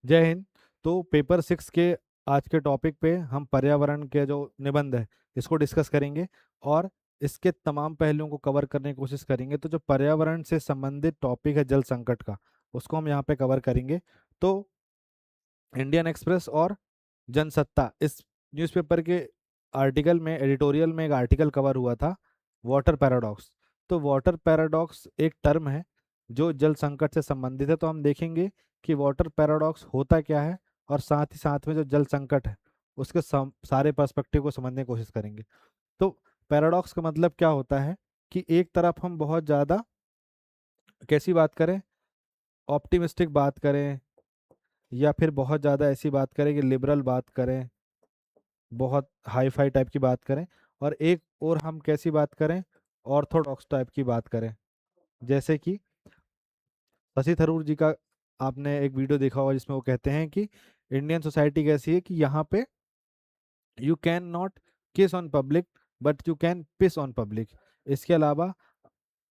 जय हिंद। तो पेपर 6 के आज के टॉपिक पे हम पर्यावरण के जो निबंध है इसको डिस्कस करेंगे और इसके तमाम पहलुओं को कवर करने की कोशिश करेंगे। तो जो पर्यावरण से संबंधित टॉपिक है जल संकट का, उसको हम यहाँ पे कवर करेंगे। तो इंडियन एक्सप्रेस और जनसत्ता, इस न्यूज़पेपर के आर्टिकल में, एडिटोरियल में एक आर्टिकल कवर हुआ था, वाटर पैराडॉक्स। तो वाटर पैराडॉक्स एक टर्म है जो जल संकट से संबंधित है। तो हम देखेंगे कि वाटर पैराडॉक्स होता क्या है और साथ ही साथ में जो जल संकट है उसके सारे पर्सपेक्टिव को समझने की कोशिश करेंगे। तो पैराडॉक्स का मतलब क्या होता है कि एक तरफ हम बहुत ज़्यादा कैसी बात करें, ऑप्टिमिस्टिक बात करें, या फिर बहुत ज़्यादा ऐसी बात करें कि लिबरल बात करें, बहुत हाई फाई टाइप की बात करें, और एक और हम कैसी बात करें, ऑर्थोडॉक्स टाइप की बात करें। जैसे कि शशि थरूर जी का आपने एक वीडियो देखा होगा जिसमें वो कहते हैं कि इंडियन सोसाइटी कैसी है कि यहाँ पे you can not kiss on public but you can piss on public. इसके अलावा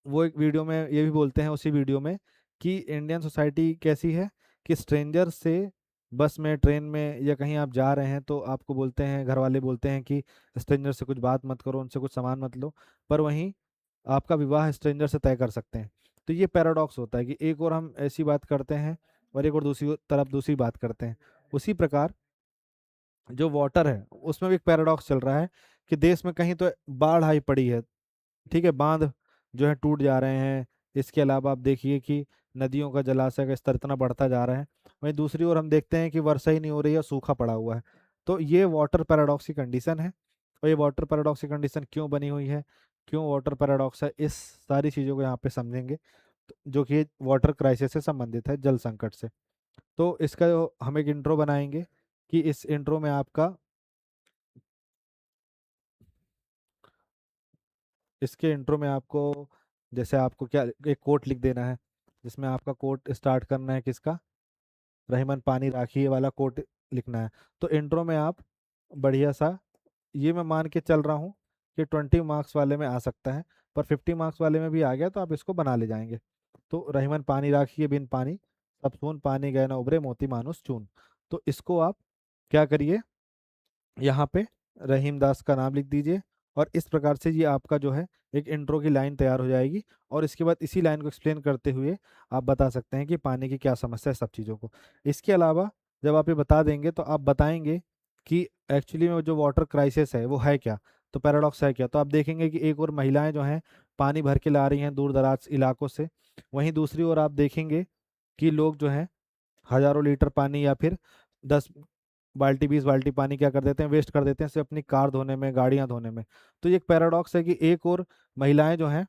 वो एक वीडियो में ये भी बोलते हैं, उसी वीडियो में, कि इंडियन सोसाइटी कैसी है कि स्ट्रेंजर से बस में, ट्रेन में या कहीं आप जा रहे हैं तो आपको बोलते हैं, घर वाले बोलते हैं कि स्ट्रेंजर से कुछ बात मत करो, उनसे कुछ सामान मत लो, पर वहीं आपका विवाह स्ट्रेंजर से तय कर सकते हैं। तो ये पैराडॉक्स होता है कि एक और हम ऐसी बात करते हैं और एक और दूसरी तरफ दूसरी बात करते हैं। उसी प्रकार जो वाटर है उसमें भी एक पैराडॉक्स चल रहा है कि देश में कहीं तो बाढ़ आई पड़ी है, ठीक है, बांध जो है टूट जा रहे हैं। इसके अलावा आप देखिए कि नदियों का, जलाशय का स्तर इतना बढ़ता जा रहा है, वहीं दूसरी ओर हम देखते हैं कि वर्षा ही नहीं हो रही है, सूखा पड़ा हुआ है। तो ये वाटर पैराडॉक्स की कंडीशन है। और ये वाटर पैराडॉक्स की कंडीशन क्यों बनी हुई है, क्यों वाटर पैराडॉक्स है, इस सारी चीज़ों को यहाँ पे समझेंगे, जो कि वाटर क्राइसिस से संबंधित है, जल संकट से। तो इसका हम एक इंट्रो बनाएंगे कि इस इंट्रो में आपका, इसके इंट्रो में आपको, जैसे आपको क्या, एक कोट लिख देना है जिसमें आपका कोट स्टार्ट करना है किसका, रहीमन पानी राखी, ये वाला कोट लिखना है। तो इंट्रो में आप बढ़िया सा, ये मैं मान के चल रहा हूँ कि 20 मार्क्स वाले में आ सकता है, पर 50 मार्क्स वाले में भी आ गया तो आप इसको बना ले जाएंगे। तो रहीमन पानी राखिए बिन पानी, सब सून पानी गए ना उबरे, मोती मानुस चून। तो इसको आप क्या करिए, यहाँ पे रहीम दास का नाम लिख दीजिए, और इस प्रकार से ये आपका जो है एक इंट्रो की लाइन तैयार हो जाएगी। और इसके बाद इसी लाइन को एक्सप्लेन करते हुए आप बता सकते हैं कि पानी की क्या समस्या है, सब चीज़ों को। इसके अलावा जब आप ये बता देंगे तो आप बताएंगे कि एक्चुअली में जो वाटर क्राइसिस है वो है क्या, तो पैराडॉक्स है क्या। तो आप देखेंगे कि एक और महिलाएं जो हैं पानी भर के ला रही हैं दूर दराज इलाकों से, वहीं दूसरी ओर आप देखेंगे कि लोग जो हैं हजारों लीटर पानी, या फिर 10 बाल्टी 20 बाल्टी पानी क्या कर देते हैं, वेस्ट कर देते हैं सिर्फ अपनी कार धोने में, गाड़ियां धोने में। तो ये एक पैराडॉक्स है कि एक और महिलाएं जो हैं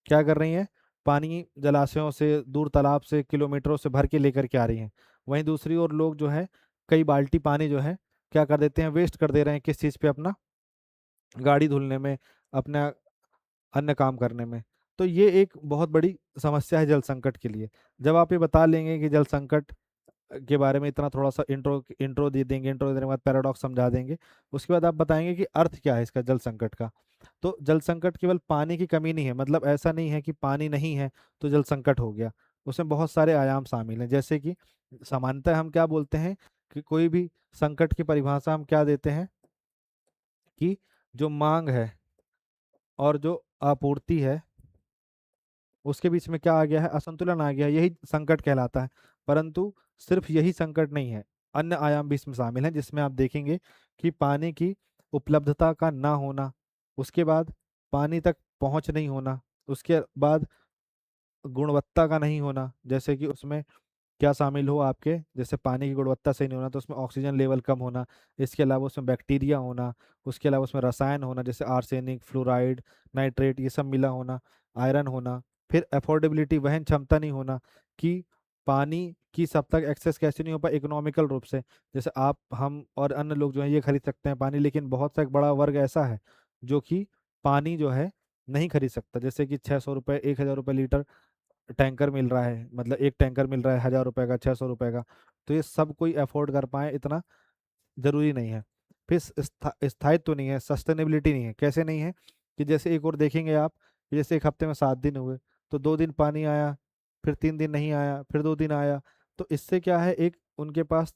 क्या कर रही हैं, पानी जलाशयों से, दूर तालाब से किलोमीटरों से भर के लेकर के आ रही हैं, वहीं दूसरी ओर लोग जो है कई बाल्टी पानी जो है क्या कर देते हैं, वेस्ट कर दे रहे हैं किस चीज़ पे, अपना गाड़ी धुलने में, अपना अन्य काम करने में। तो ये एक बहुत बड़ी समस्या है जल संकट के लिए। जब आप ये बता लेंगे कि जल संकट के बारे में इतना, थोड़ा सा इंट्रो इंट्रो दे देंगे, इंट्रो देने के बाद पैराडॉक्स समझा देंगे, उसके बाद आप बताएंगे कि अर्थ क्या है इसका, जल संकट का। तो जल संकट केवल पानी की कमी नहीं है, मतलब ऐसा नहीं है कि पानी नहीं है तो जल संकट हो गया, उसमें बहुत सारे आयाम शामिल हैं। जैसे कि सामान्यतः हम क्या बोलते हैं कि कोई भी संकट की परिभाषा हम क्या देते हैं कि जो मांग है और जो आपूर्ति है उसके बीच में क्या आ गया है, असंतुलन आ गया है, यही संकट कहलाता है। परंतु सिर्फ यही संकट नहीं है, अन्य आयाम भी इसमें शामिल हैं, जिसमें आप देखेंगे कि पानी की उपलब्धता का ना होना, उसके बाद पानी तक पहुंच नहीं होना, उसके बाद गुणवत्ता का नहीं होना, जैसे कि उसमें क्या शामिल हो आपके, जैसे पानी की गुणवत्ता सही नहीं होना तो उसमें ऑक्सीजन लेवल कम होना, इसके अलावा उसमें बैक्टीरिया होना, उसके अलावा उसमें रसायन होना जैसे आर्सेनिक, फ्लोराइड, नाइट्रेट, ये सब मिला होना, आयरन होना, फिर अफोर्डेबिलिटी, वहन क्षमता नहीं होना, कि पानी की सब तक एक्सेस कैसे नहीं हो पाए इकोनॉमिकल रूप से, जैसे आप, हम और अन्य लोग जो है ये खरीद सकते हैं पानी, लेकिन बहुत सा एक बड़ा वर्ग ऐसा है जो कि पानी जो है नहीं खरीद सकता, जैसे कि 600 रुपये, 1000 रुपये लीटर टैंकर मिल रहा है, मतलब एक टैंकर मिल रहा है 1000 रुपये का, 600 रुपये का। तो ये सब कोई अफोर्ड कर पाए इतना जरूरी नहीं है। फिर स्थायित्व नहीं है, सस्टेनेबिलिटी नहीं है। कैसे नहीं है कि जैसे एक और देखेंगे आप कि जैसे एक हफ्ते में 7 दिन हुए, तो 2 दिन पानी आया, फिर 3 दिन नहीं आया, फिर 2 दिन आया, तो इससे क्या है, एक उनके पास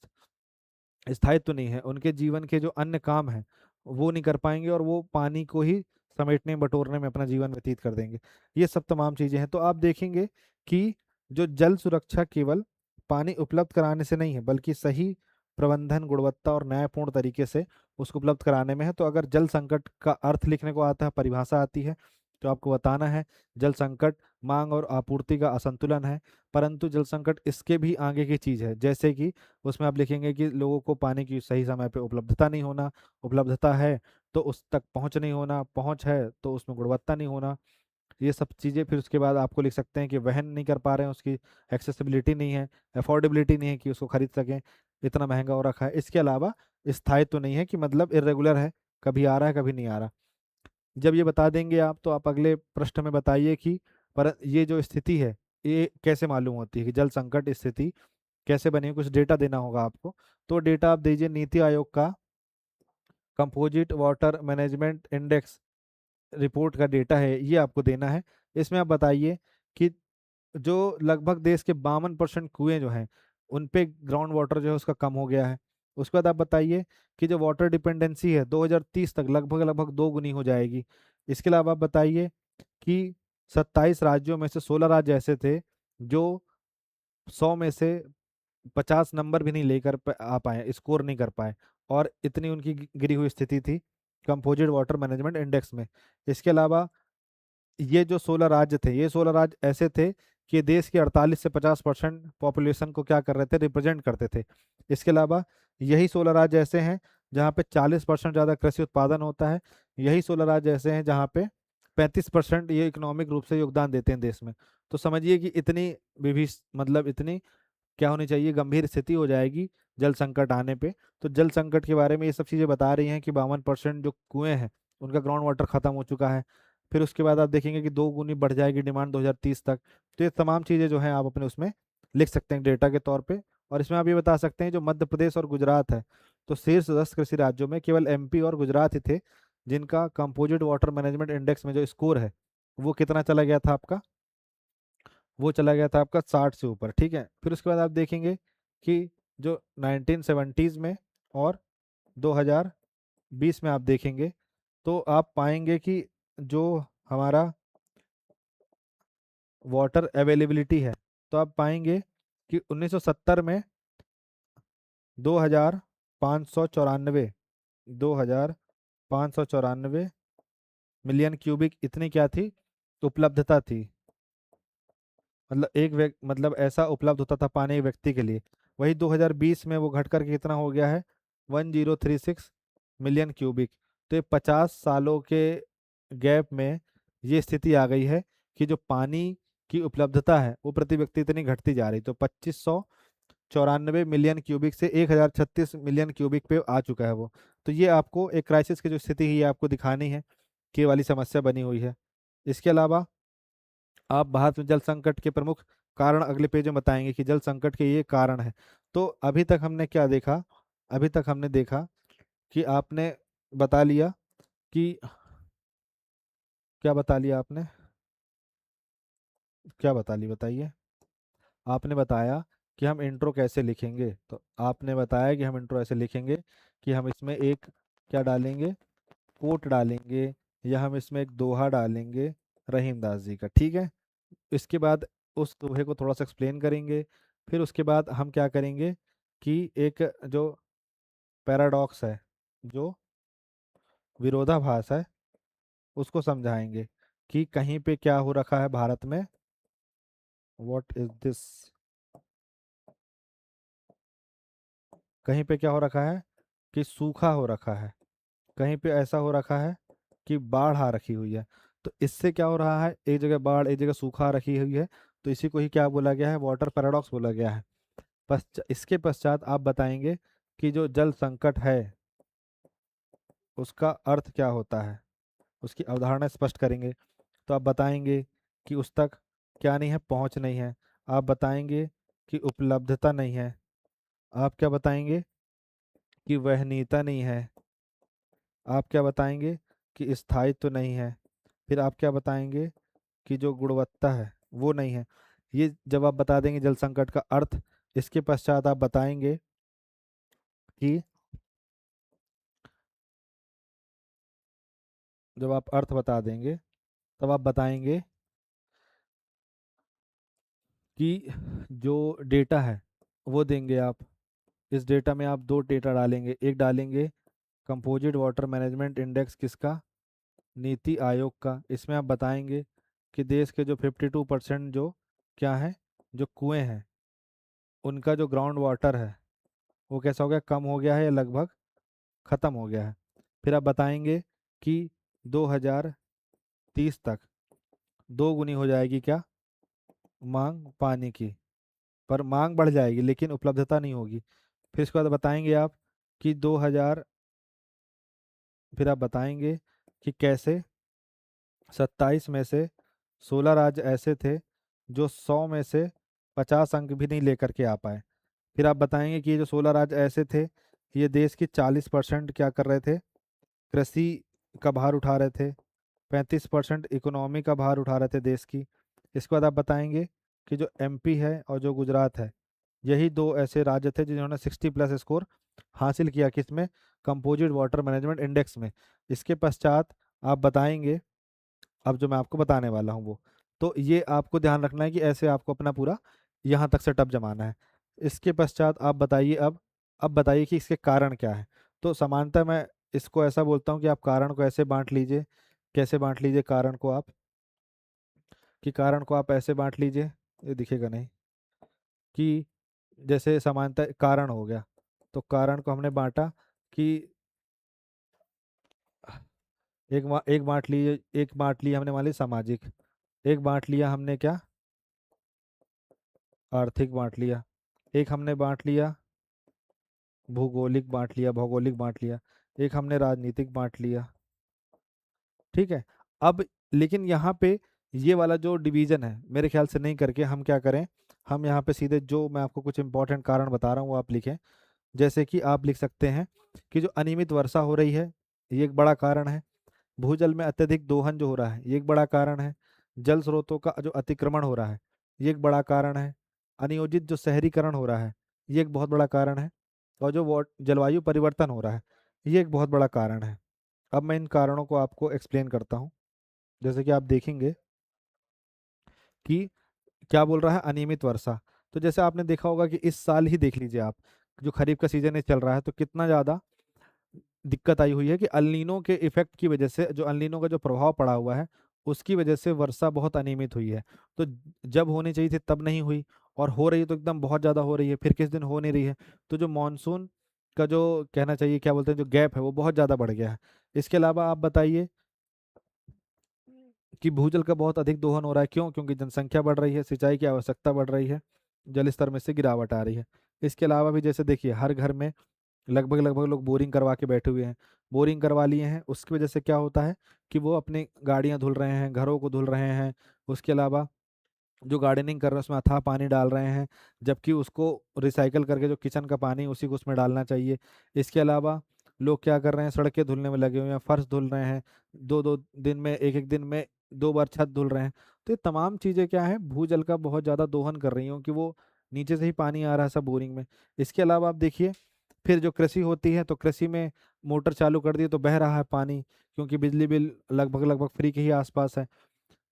स्थायित्व नहीं है, उनके जीवन के जो अन्य काम हैं वो नहीं कर पाएंगे और वो पानी को ही समेटने बटोरने में अपना जीवन व्यतीत कर देंगे। ये सब तमाम चीजें हैं। तो आप देखेंगे कि जो जल सुरक्षा केवल पानी उपलब्ध कराने से नहीं है, बल्कि सही प्रबंधन, गुणवत्ता और न्यायपूर्ण तरीके से उसको उपलब्ध कराने में है। तो अगर जल संकट का अर्थ लिखने को आता है, परिभाषा आती है, तो आपको बताना है जल संकट मांग और आपूर्ति का असंतुलन है। परंतु जल संकट इसके भी आगे की चीज है, जैसे कि उसमें आप लिखेंगे कि लोगों को पानी की सही समय पे उपलब्धता नहीं होना, उपलब्धता है तो उस तक पहुंच नहीं होना, पहुंच है तो उसमें गुणवत्ता नहीं होना, ये सब चीज़ें। फिर उसके बाद आपको लिख सकते हैं कि वहन नहीं कर पा रहे हैं, उसकी एक्सेसिबिलिटी नहीं है, अफोर्डेबिलिटी नहीं है कि उसको खरीद सकें, इतना महंगा हो रखा है। इसके अलावा स्थायित्व तो नहीं है कि मतलब इरेगुलर है, कभी आ रहा है कभी नहीं आ रहा। जब ये बता देंगे आप, तो आप अगले प्रश्न में बताइए कि पर ये जो स्थिति है ये कैसे मालूम होती है कि जल संकट स्थिति कैसे बनी, कुछ डेटा देना होगा आपको। तो डेटा आप दीजिए नीति आयोग का composite water management index report का डेटा है, ये आपको देना है। इसमें आप बताइए कि जो लगभग देश के 52% कुएं जो हैं उन पे ग्राउंड वाटर जो है उसका कम हो गया है। उसके बाद आप बताइए कि जो वाटर डिपेंडेंसी है 2030 तक लगभग लगभग 2 गुनी हो जाएगी। इसके अलावा आप बताइए कि 27 राज्यों में से 16 राज्य ऐसे थे जो 100 में से 50 नंबर भी नहीं लेकर आ पाए, स्कोर नहीं कर पाए, और इतनी उनकी गिरी हुई स्थिति थी कंपोजिट वाटर मैनेजमेंट इंडेक्स में। इसके अलावा ये जो 16 राज्य थे, ये 16 राज्य ऐसे थे कि देश के 48 से 50% पॉपुलेशन को क्या कर रहे थे, रिप्रेजेंट करते थे। इसके अलावा यही 16 राज्य ऐसे हैं जहाँ पे 40% ज़्यादा कृषि उत्पादन होता है। यही 16 राज्य ऐसे हैं जहाँ पे 35% ये इकोनॉमिक रूप से योगदान देते हैं देश में। तो समझिए कि इतनी विभिन्न, मतलब इतनी क्या होनी चाहिए, गंभीर स्थिति हो जाएगी जल संकट आने पे। तो जल संकट के बारे में ये सब चीज़ें बता रही हैं कि 52% जो कुएं हैं उनका ग्राउंड वाटर खत्म हो चुका है। फिर उसके बाद आप देखेंगे कि 2 गुनी बढ़ जाएगी डिमांड 2030 तक। तो ये तमाम चीज़ें जो हैं आप अपने उसमें लिख सकते हैं डेटा के तौर पे। और इसमें आप ये बता सकते हैं जो मध्य प्रदेश और गुजरात है, तो शीर्ष 10 कृषि राज्यों में केवल एमपी और गुजरात ही थे जिनका कंपोजिट वाटर मैनेजमेंट इंडेक्स में जो स्कोर है वो कितना चला गया था आपका, वो चला गया था आपका 60 से ऊपर। ठीक है, फिर उसके बाद आप देखेंगे कि जो 1970s में और 2020 में आप देखेंगे तो आप पाएंगे कि जो हमारा वाटर अवेलेबिलिटी है, तो आप पाएंगे कि 1970 में 2594 2594 मिलियन क्यूबिक इतनी क्या थी, उपलब्धता थी। मतलब एक व्यक्ति, मतलब ऐसा उपलब्ध होता था पानी एक व्यक्ति के लिए। वही 2020 में वो घट करके कितना हो गया है, 1036 मिलियन क्यूबिक। तो ये 50 सालों के गैप में ये स्थिति आ गई है कि जो पानी की उपलब्धता है वो प्रति व्यक्ति इतनी घटती जा रही। तो 2594 मिलियन क्यूबिक से 1036 मिलियन क्यूबिक पे आ चुका है वो। तो ये आपको एक क्राइसिस की जो स्थिति है ये आपको दिखानी है कि ये वाली समस्या बनी हुई है। इसके अलावा आप भारत में जल संकट के प्रमुख कारण अगले पेज में बताएंगे कि जल संकट के ये कारण है। तो अभी तक हमने क्या देखा, अभी तक हमने देखा कि आपने बता लिया कि क्या बता लिया आपने, क्या बता लिया बताइए। आपने बताया कि हम इंट्रो कैसे लिखेंगे, तो आपने बताया कि हम इंट्रो ऐसे लिखेंगे कि हम इसमें एक क्या डालेंगे, कोट डालेंगे, या हम इसमें एक दोहा डालेंगे रहीम दास जी का। ठीक है, इसके बाद उस दोहे को थोड़ा सा एक्सप्लेन करेंगे। फिर उसके बाद हम क्या करेंगे कि एक जो पैराडॉक्स है, जो विरोधाभास है, उसको समझाएंगे कि कहीं पे क्या हो रखा है भारत में, व्हाट इज दिस, कहीं पे क्या हो रखा है कि सूखा हो रखा है, कहीं पे ऐसा हो रखा है कि बाढ़ आ रखी हुई है। तो इससे क्या हो रहा है, एक जगह बाढ़ एक जगह सूखा रखी हुई है, तो इसी को ही क्या बोला गया है, वाटर पैराडॉक्स बोला गया है। इसके पश्चात आप बताएंगे कि जो जल संकट है उसका अर्थ क्या होता है, उसकी अवधारणा स्पष्ट करेंगे। तो आप बताएंगे कि उस तक क्या नहीं है, पहुंच नहीं है। आप बताएंगे कि उपलब्धता नहीं है। आप क्या बताएंगे कि वहनीयता नहीं है। आप क्या बताएंगे कि स्थायित्व नहीं है। फिर आप क्या बताएंगे कि जो गुणवत्ता है वो नहीं है। ये जब आप बता देंगे जल संकट का अर्थ, इसके पश्चात आप बताएंगे कि जब आप अर्थ बता देंगे तब आप बताएंगे कि जो डेटा है वो देंगे आप। इस डेटा में आप दो डेटा डालेंगे, एक डालेंगे कंपोजिट वाटर मैनेजमेंट इंडेक्स किसका, नीति आयोग का। इसमें आप बताएंगे कि देश के जो 52% जो क्या है, जो कुएं हैं, उनका जो ग्राउंड वाटर है वो कैसा हो गया, कम हो गया है या लगभग ख़त्म हो गया है। फिर आप बताएंगे कि 2030 तक दो गुनी हो जाएगी क्या, मांग पानी की। पर मांग बढ़ जाएगी लेकिन उपलब्धता नहीं होगी। फिर इसके बाद बताएंगे आप कि 2000, फिर आप बताएंगे कि कैसे 27 में से 16 राज्य ऐसे थे जो 100 में से 50 अंक भी नहीं लेकर के आ पाए। फिर आप बताएंगे कि ये जो 16 राज्य ऐसे थे, ये देश की 40% क्या कर रहे थे, कृषि का भार उठा रहे थे, 35% इकोनॉमी का भार उठा रहे थे देश की। इसके बाद आप बताएंगे कि जो एमपी है और जो गुजरात है, यही दो ऐसे राज्य थे जिन्होंने 60+ स्कोर हासिल किया किसमें, कंपोजिट वाटर मैनेजमेंट इंडेक्स में। इसके पश्चात आप बताएंगे, अब जो मैं आपको बताने वाला हूँ वो, तो ये आपको ध्यान रखना है कि ऐसे आपको अपना पूरा यहाँ तक सेटअप जमाना है। इसके पश्चात आप बताइए अब बताइए कि इसके कारण क्या है। तो समानतः मैं इसको ऐसा बोलता हूँ कि आप कारण को ऐसे बांट लीजिए, कैसे बांट लीजिए कारण को आप, कि कारण को आप ऐसे बांट लीजिए, ये दिखेगा नहीं, कि जैसे समानतः कारण हो गया, तो कारण को हमने बांटा कि एक बांट लिए, एक बांट लिया हमने मान ली सामाजिक, एक बांट लिया हमने क्या, आर्थिक बांट लिया, एक हमने बांट लिया भूगोलिक, बांट लिया भौगोलिक, बांट लिया, एक हमने राजनीतिक बांट लिया। ठीक है। अब लेकिन यहाँ पे ये वाला जो डिवीजन है मेरे ख्याल से नहीं करके हम क्या करें, हम यहाँ पे सीधे जो मैं आपको कुछ इंपॉर्टेंट कारण बता रहा हूँ वो आप लिखें। जैसे कि आप लिख सकते हैं कि जो अनियमित वर्षा हो रही है ये एक बड़ा कारण है, भूजल में अत्यधिक दोहन जो हो रहा है ये एक बड़ा कारण है, जल स्रोतों का जो अतिक्रमण हो रहा है ये एक बड़ा कारण है, अनियोजित जो शहरीकरण हो रहा है ये एक बहुत बड़ा कारण है, और जो जलवायु परिवर्तन हो रहा है ये एक बहुत बड़ा कारण है। अब मैं इन कारणों को आपको एक्सप्लेन करता हूँ। जैसे कि आप देखेंगे कि क्या बोल रहा है, अनियमित वर्षा। तो जैसे आपने देखा होगा कि इस साल ही देख लीजिए आप, जो खरीफ का सीजन है चल रहा है, तो कितना ज़्यादा दिक्कत आई हुई है कि अल्नीनो के इफेक्ट की वजह से, जो अल्नीनो का जो प्रभाव पड़ा हुआ है उसकी वजह से वर्षा बहुत अनियमित हुई है। तो जब होनी चाहिए थी तब नहीं हुई, और हो रही है तो एकदम बहुत ज़्यादा हो रही है, फिर किस दिन हो नहीं रही है। तो जो मानसून का जो कहना चाहिए क्या बोलते हैं जो गैप है वो बहुत ज़्यादा बढ़ गया है। इसके अलावा आप बताइए कि भूजल का बहुत अधिक दोहन हो रहा है, क्यों, क्योंकि जनसंख्या बढ़ रही है, सिंचाई की आवश्यकता बढ़ रही है, जल स्तर में से गिरावट आ रही है। इसके अलावा भी जैसे देखिए हर घर में लगभग लगभग लोग बोरिंग करवा के बैठे हुए हैं, बोरिंग करवा लिए हैं, उसकी वजह से क्या होता है कि वो अपनी गाड़ियां धुल रहे हैं, घरों को धुल रहे हैं। उसके अलावा जो गार्डनिंग कर रहे हैं उसमें अथाह पानी डाल रहे हैं, जबकि उसको रिसाइकल करके जो किचन का पानी उसी को उसमें डालना चाहिए। इसके अलावा लोग क्या कर रहे हैं, सड़कें धुलने में लगे हुए हैं, फर्श धुल रहे हैं, दो दो दिन में, एक एक दिन में 2 बार छत धुल रहे हैं। तो ये तमाम चीज़ें क्या है, भूजल का बहुत ज़्यादा दोहन कर रही हूँ कि वो नीचे से ही पानी आ रहा है सब बोरिंग में। इसके अलावा आप देखिए फिर जो कृषि होती है तो कृषि में मोटर चालू कर दी तो बह रहा है पानी, क्योंकि बिजली बिल लगभग लगभग फ्री के ही आसपास है।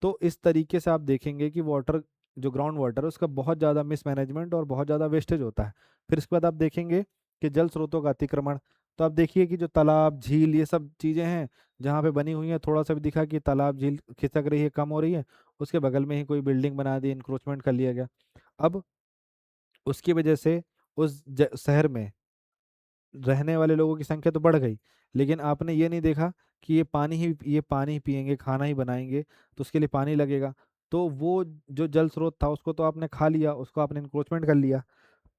तो इस तरीके से आप देखेंगे कि वाटर, जो ग्राउंड वाटर है उसका बहुत ज़्यादा मिसमैनेजमेंट और बहुत ज़्यादा वेस्टेज होता है। फिर इसके बाद आप देखेंगे कि जल स्रोतों का अतिक्रमण। तो आप देखिए कि जो तालाब झील ये सब चीज़ें हैं जहाँ पे बनी हुई हैं, थोड़ा सा भी दिखा कि तालाब झील खिसक रही है, कम हो रही है, उसके बगल में ही कोई बिल्डिंग बना दी, इंक्रोचमेंट कर लिया गया। अब उसकी वजह से उस शहर में रहने वाले लोगों की संख्या तो बढ़ गई, लेकिन आपने ये नहीं देखा कि ये पानी ही पिएंगे, खाना ही बनाएंगे, तो उसके लिए पानी लगेगा। तो वो जो जल स्रोत था उसको तो आपने खा लिया, उसको आपने इंक्रोचमेंट कर लिया।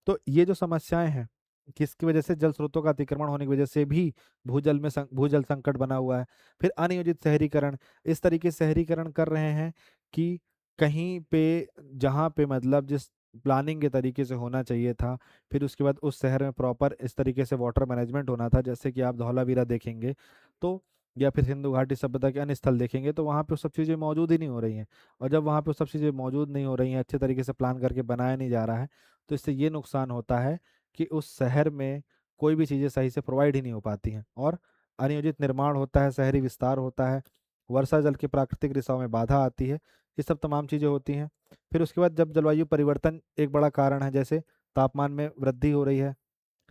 तो ये जो समस्याएं हैं किसकी वजह से, जल स्रोतों का अतिक्रमण होने की वजह से भी भूजल में भूजल संकट बना हुआ है। फिर अनियोजित शहरीकरण, इस तरीके से शहरीकरण कर रहे हैं कि कहीं पे जहाँ पे मतलब जिस प्लानिंग के तरीके से होना चाहिए था, फिर उसके बाद उस शहर में प्रॉपर इस तरीके से वाटर मैनेजमेंट होना था, जैसे कि आप धौलावीरा देखेंगे तो या फिर सिंधु घाटी सभ्यता के अन्य स्थल देखेंगे, तो वहाँ पे वो सब चीज़ें मौजूद ही नहीं हो रही हैं। और जब वहाँ पे वो सब चीज़ें मौजूद नहीं हो रही हैं, अच्छे तरीके से प्लान करके बनाया नहीं जा रहा है, तो इससे ये नुकसान होता है कि उस शहर में कोई भी चीज़ें सही से प्रोवाइड ही नहीं हो पाती हैं, और अनियोजित निर्माण होता है, शहरी विस्तार होता है, वर्षा जल की प्राकृतिक रिसाव में बाधा आती है। ये सब तमाम चीज़ें होती हैं। फिर उसके बाद जब जलवायु परिवर्तन एक बड़ा कारण है, जैसे तापमान में वृद्धि हो रही है,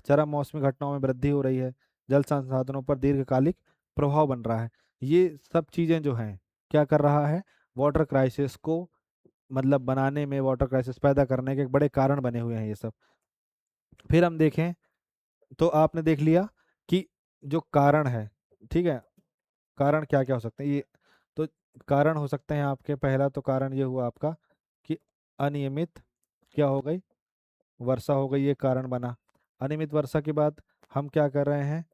चरम मौसमी घटनाओं में वृद्धि हो रही है, जल संसाधनों पर दीर्घकालिक प्रभाव बन रहा है। ये सब चीज़ें जो हैं, क्या कर रहा है, वाटर क्राइसिस को मतलब बनाने में, वाटर क्राइसिस पैदा करने के एक बड़े कारण बने हुए हैं ये सब। फिर हम देखें तो आपने देख लिया कि जो कारण है, ठीक है, कारण क्या क्या हो सकते हैं ये। तो कारण हो सकते हैं आपके, पहला तो कारण ये हुआ आपका कि अनियमित क्या हो गई, वर्षा हो गई, ये कारण बना। अनियमित वर्षा के बाद हम क्या कर रहे हैं,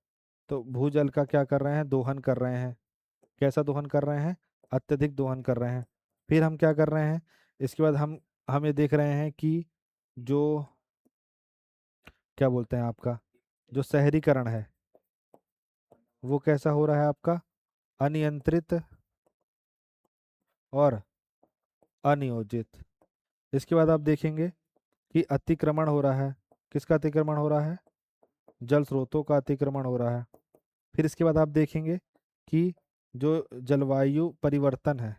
तो भूजल का क्या कर रहे हैं, दोहन कर रहे हैं। कैसा दोहन कर रहे हैं, अत्यधिक दोहन कर रहे हैं। फिर हम क्या कर रहे हैं, इसके बाद हम ये देख रहे हैं कि जो क्या बोलते हैं आपका, जो शहरीकरण है वो कैसा हो रहा है आपका, अनियंत्रित और अनियोजित। इसके बाद आप देखेंगे कि अतिक्रमण हो रहा है। किसका अतिक्रमण हो रहा है, जल स्रोतों का अतिक्रमण हो रहा है। फिर इसके बाद आप देखेंगे कि जो जलवायु परिवर्तन है,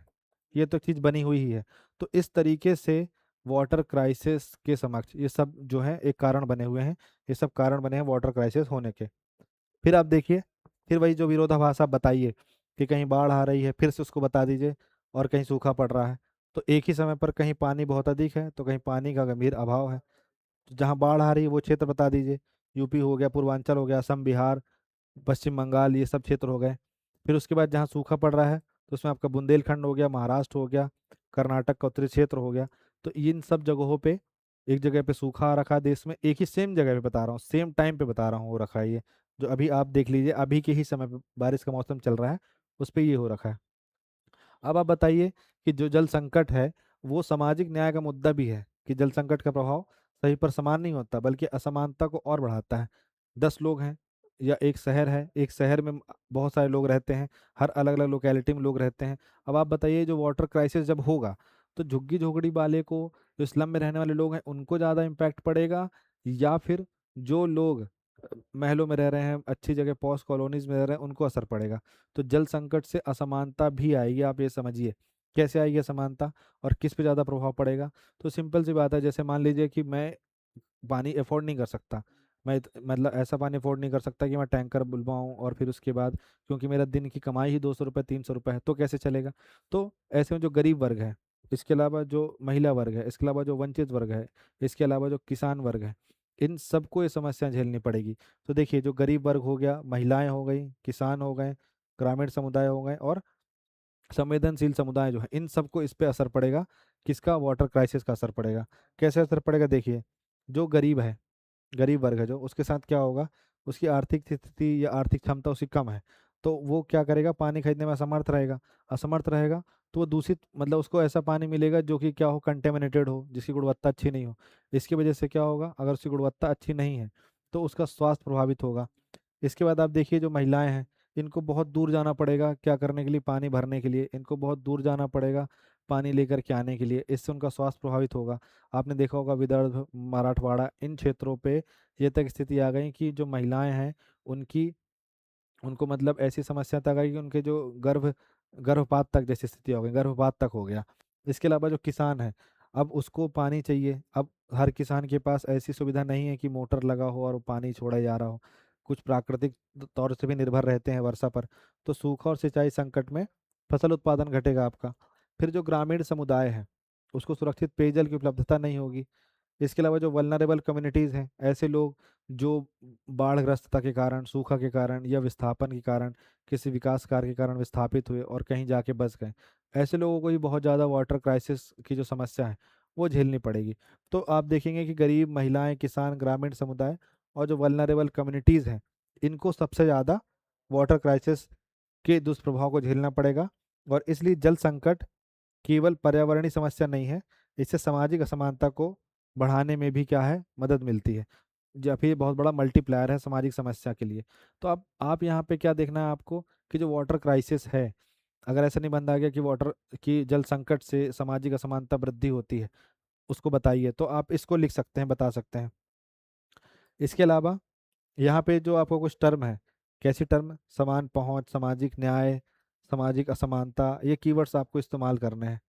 ये तो चीज़ बनी हुई ही है। तो इस तरीके से वाटर क्राइसिस के समक्ष ये सब जो है एक कारण बने हुए हैं, ये सब कारण बने हैं वाटर क्राइसिस होने के। फिर आप देखिए, फिर वही जो विरोधाभास आप बताइए कि कहीं बाढ़ आ रही है, फिर से उसको बता दीजिए, और कहीं सूखा पड़ रहा है। तो एक ही समय पर कहीं पानी बहुत अधिक है, तो कहीं पानी का गंभीर अभाव है। तो जहाँ बाढ़ आ रही है वो क्षेत्र बता दीजिए, यूपी हो गया, पूर्वांचल हो गया, असम, बिहार, पश्चिम बंगाल, ये सब क्षेत्र हो गए। फिर उसके बाद जहाँ सूखा पड़ रहा है, तो उसमें आपका बुंदेलखंड हो गया, महाराष्ट्र हो गया, कर्नाटक का उत्तरी क्षेत्र हो गया। तो इन सब जगहों पे, एक जगह पे सूखा आ रखा है देश में, एक ही सेम जगह पे बता रहा हूँ, सेम टाइम पे बता रहा हूँ, हो रखा है ये। जो अभी आप देख लीजिए, अभी के ही समय पे बारिश का मौसम चल रहा है, उस पे ये हो रखा है। अब आप बताइए कि जो जल संकट है, वो सामाजिक न्याय का मुद्दा भी है, कि जल संकट का प्रभाव सभी पर समान नहीं होता, बल्कि असमानता को और बढ़ाता है। 10 लोग हैं, या एक शहर है, एक शहर में बहुत सारे लोग रहते हैं, हर अलग अलग लोकेलिटी में लोग रहते हैं। अब आप बताइए, जो वाटर क्राइसिस जब होगा, तो झुग्गी झोंपड़ी वाले को, जो स्लम में रहने वाले लोग हैं, उनको ज़्यादा इम्पैक्ट पड़ेगा, या फिर जो लोग महलों में रह रहे हैं, अच्छी जगह पॉश कॉलोनीज में रह रहे हैं, उनको असर पड़ेगा। तो जल संकट से असमानता भी आएगी, आप ये समझिए। कैसे आएगी असमानता, और किस पे ज़्यादा प्रभाव पड़ेगा। तो सिंपल सी बात है, जैसे मान लीजिए कि मैं पानी अफोर्ड नहीं कर सकता, मतलब ऐसा पानी अफोर्ड नहीं कर सकता कि मैं टैंकर बुलवाऊँ, और फिर उसके बाद क्योंकि मेरा दिन की कमाई ही 200 रुपये 300 रुपये है, तो कैसे चलेगा। तो ऐसे में जो गरीब वर्ग है, इसके अलावा जो महिला वर्ग है, इसके अलावा जो वंचित वर्ग है, इसके अलावा जो किसान वर्ग है, इन सबको ये समस्या झेलनी पड़ेगी। तो देखिए, जो गरीब वर्ग हो गया, महिलाएं हो गई, किसान हो गए, ग्रामीण समुदाय हो गए, और संवेदनशील समुदाय जो है, इन सबको इस पे असर पड़ेगा। किसका, वाटर क्राइसिस का असर पड़ेगा। कैसे असर पड़ेगा, देखिए, जो गरीब है, गरीब वर्ग है जो, उसके साथ क्या होगा, उसकी आर्थिक स्थिति या आर्थिक क्षमता उसकी कम है, तो वो क्या करेगा, पानी खरीदने में असमर्थ रहेगा। असमर्थ रहेगा तो वो दूषित, मतलब उसको ऐसा पानी मिलेगा जो कि क्या हो, कंटेमिनेटेड हो, जिसकी गुणवत्ता अच्छी नहीं हो। इसकी वजह से क्या होगा, अगर उसकी गुणवत्ता अच्छी नहीं है, तो उसका स्वास्थ्य प्रभावित होगा। इसके बाद आप देखिए, जो महिलाएं हैं, इनको बहुत दूर जाना पड़ेगा क्या करने के लिए, पानी भरने के लिए, इनको बहुत दूर जाना पड़ेगा पानी लेकर के आने के लिए, इससे उनका स्वास्थ्य प्रभावित होगा। आपने देखा होगा, विदर्भ, मराठवाड़ा, इन क्षेत्रों पे ये तक स्थिति आ गई कि जो महिलाएं हैं, उनकी उनको मतलब ऐसी समस्या तक आई कि उनके जो गर्भपात तक जैसी स्थिति हो गई, गर्भपात तक हो गया। इसके अलावा जो किसान है, अब उसको पानी चाहिए। अब हर किसान के पास ऐसी सुविधा नहीं है कि मोटर लगा हो और वो पानी छोड़ा जा रहा हो। कुछ प्राकृतिक तौर से भी निर्भर रहते हैं वर्षा पर। तो सूखा और सिंचाई संकट में फसल उत्पादन घटेगा आपका। फिर जो ग्रामीण समुदाय है, उसको सुरक्षित पेयजल की उपलब्धता नहीं होगी। इसके अलावा जो वल्नरेबल कम्युनिटीज़ हैं, ऐसे लोग जो बाढ़ग्रस्तता के कारण, सूखा के कारण, या विस्थापन के कारण, किसी विकास कार्य के कारण विस्थापित हुए और कहीं जाके बस गए, ऐसे लोगों को भी बहुत ज़्यादा वाटर क्राइसिस की जो समस्या है वो झेलनी पड़ेगी। तो आप देखेंगे कि गरीब, महिलाएं, किसान, ग्रामीण समुदाय और जो वल्नरेबल कम्युनिटीज़ हैं, इनको सबसे ज़्यादा वाटर क्राइसिस के दुष्प्रभाव को झेलना पड़ेगा। और इसलिए जल संकट केवल पर्यावरणीय समस्या नहीं है, इससे सामाजिक असमानता को बढ़ाने में भी क्या है, मदद मिलती है। या फिर बहुत बड़ा मल्टीप्लायर है सामाजिक समस्या के लिए। तो अब आप यहाँ पे क्या देखना है आपको, कि जो वाटर क्राइसिस है, अगर ऐसा निबंध आ गया कि वाटर की जल संकट से सामाजिक असमानता वृद्धि होती है, उसको बताइए, तो आप इसको लिख सकते हैं, बता सकते हैं। इसके अलावा यहाँ पे जो आपको कुछ टर्म है, कैसी टर्म, समान पहुंच, सामाजिक न्याय, सामाजिक असमानता, ये कीवर्ड्स आपको इस्तेमाल करने हैं।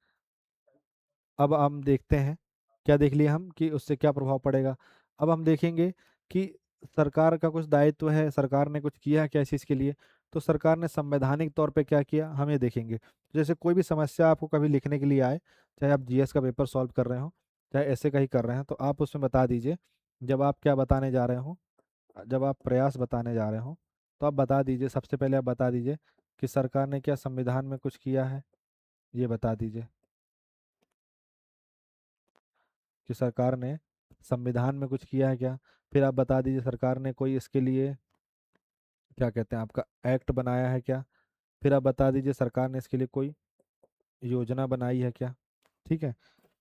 अब हम देखते हैं, क्या देख लिया हम कि उससे क्या प्रभाव पड़ेगा। अब हम देखेंगे कि सरकार का कुछ दायित्व है, सरकार ने कुछ किया है क्या इस चीज़ के लिए। तो सरकार ने संवैधानिक तौर पे क्या किया, हम ये देखेंगे। जैसे कोई भी समस्या आपको कभी लिखने के लिए आए, चाहे आप जीएस का पेपर सॉल्व कर रहे हो, चाहे ऐसे का ही कर रहे हैं, तो आप उसमें बता दीजिए, जब आप क्या बताने जा रहे हो, जब आप प्रयास बताने जा रहे हो, तो आप बता दीजिए, सबसे पहले आप बता दीजिए कि सरकार ने क्या संविधान में कुछ किया है, ये बता दीजिए कि सरकार ने संविधान में कुछ किया है क्या। फिर आप बता दीजिए सरकार ने कोई इसके लिए क्या कहते हैं आपका एक्ट बनाया है क्या। फिर आप बता दीजिए सरकार ने इसके लिए कोई योजना बनाई है क्या। ठीक है,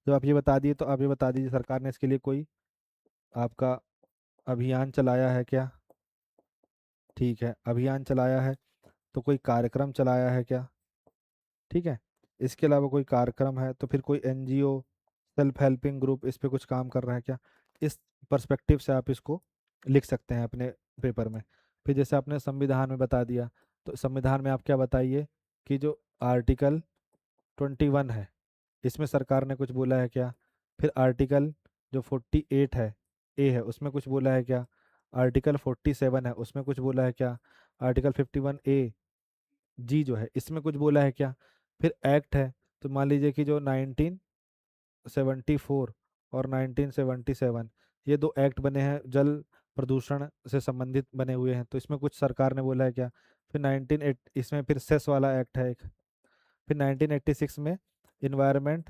जब आप ये बता दिए तो आप ये बता दीजिए सरकार ने इसके लिए कोई आपका अभियान चलाया है क्या। ठीक है, अभियान चलाया है तो कोई कार्यक्रम चलाया है क्या। ठीक है, इसके अलावा कोई कार्यक्रम है तो फिर कोई एनजीओ, सेल्फ हेल्पिंग ग्रुप इस पे कुछ काम कर रहा है क्या। इस पर्सपेक्टिव से आप इसको लिख सकते हैं अपने पेपर में। फिर जैसे आपने संविधान में बता दिया, तो संविधान में आप क्या बताइए कि जो आर्टिकल 21 है, इसमें सरकार ने कुछ बोला है क्या। फिर आर्टिकल जो 48 है, ए है, उसमें कुछ बोला है क्या। आर्टिकल 47 है, उसमें कुछ बोला है क्या। आर्टिकल 51 ए जी जो है, इसमें कुछ बोला है क्या। फिर एक्ट है, तो मान लीजिए कि जो 1974 और 1977, ये दो एक्ट बने हैं, जल प्रदूषण से संबंधित बने हुए हैं, तो इसमें कुछ सरकार ने बोला है क्या। फिर 19 इसमें फिर सेस वाला एक्ट है एक। फिर 1986 में इन्वायरमेंट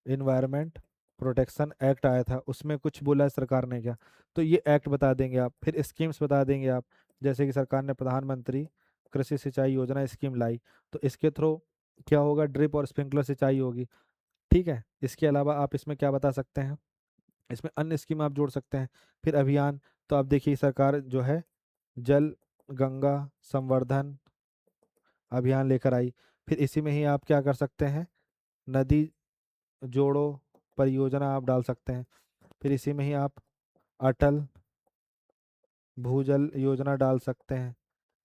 इन्वायरमेंट प्रोटेक्शन एक्ट आया था, उसमें कुछ बोला है सरकार ने क्या। तो ये एक्ट बता देंगे आप। फिर स्कीम्स बता देंगे आप, जैसे कि सरकार ने प्रधानमंत्री कृषि सिंचाई योजना स्कीम लाई, तो इसके थ्रू क्या होगा, ड्रिप और स्प्रिंकलर सिंचाई होगी। ठीक है, इसके अलावा आप इसमें क्या बता सकते हैं, इसमें अन्य स्कीम आप जोड़ सकते हैं। फिर अभियान, तो आप देखिए सरकार जो है जल गंगा संवर्धन अभियान लेकर आई। फिर इसी में ही आप क्या कर सकते हैं, नदी जोड़ो परियोजना आप डाल सकते हैं। फिर इसी में ही आप अटल भूजल योजना डाल सकते हैं।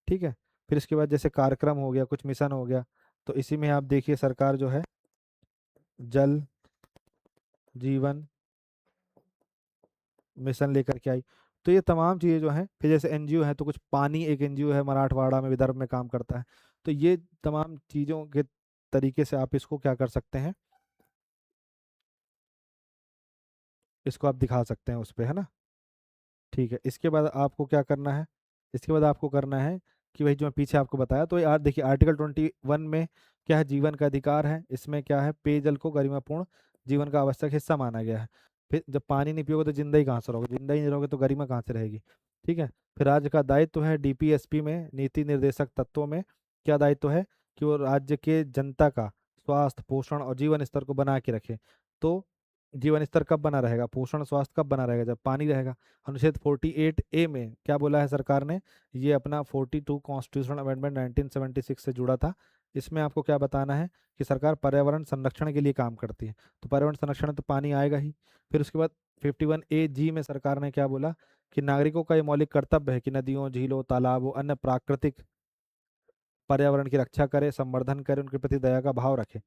ठीक है, फिर इसके बाद जैसे कार्यक्रम हो गया, कुछ मिशन हो गया, तो इसी में आप देखिए सरकार जो है जल जीवन मिशन लेकर के आई। तो ये तमाम चीज़ें जो हैं, फिर जैसे एनजीओ है, तो कुछ पानी एक एनजीओ है मराठवाड़ा में विदर्भ में काम करता है। तो ये तमाम चीज़ों के तरीके से आप इसको क्या कर सकते हैं, इसको आप दिखा सकते हैं उस पे, है ना। ठीक है, इसके बाद आपको क्या करना है, इसके बाद आपको करना है कि भाई जो मैं पीछे आपको बताया, तो यार देखिए आर्टिकल 21 में क्या है, जीवन का अधिकार है। इसमें क्या है, पेयजल को गरिमापूर्ण जीवन का आवश्यक हिस्सा माना गया है। फिर जब पानी नहीं पियोगे तो जिंदा ही कहाँ से रहोगे, जिंदा ही नहीं रहोगे तो गरिमा कहाँ से रहेगी। ठीक है, फिर राज्य का दायित्व है डीपीएसपी में, नीति निर्देशक तत्वों में क्या दायित्व है, कि वो राज्य के जनता का स्वास्थ्य पोषण और जीवन स्तर को बना के रखे। तो जीवन स्तर कब बना रहेगा, पोषण स्वास्थ्य कब बना रहेगा, जब पानी रहेगा। अनुच्छेद 48 ए में क्या बोला है सरकार ने, ये अपना 42 कॉन्स्टिट्यूशनल अमेंडमेंट 1976 से जुड़ा था। इसमें आपको क्या बताना है कि सरकार पर्यावरण संरक्षण के लिए काम करती है, तो पर्यावरण संरक्षण में तो पानी आएगा ही। फिर उसके बाद 51 ए जी में सरकार ने क्या बोला, कि नागरिकों का ये मौलिक कर्तव्य है कि नदियों झीलों तालाबों अन्य प्राकृतिक पर्यावरण की रक्षा करे, संवर्धन करे, उनके प्रति दया का भाव रखे।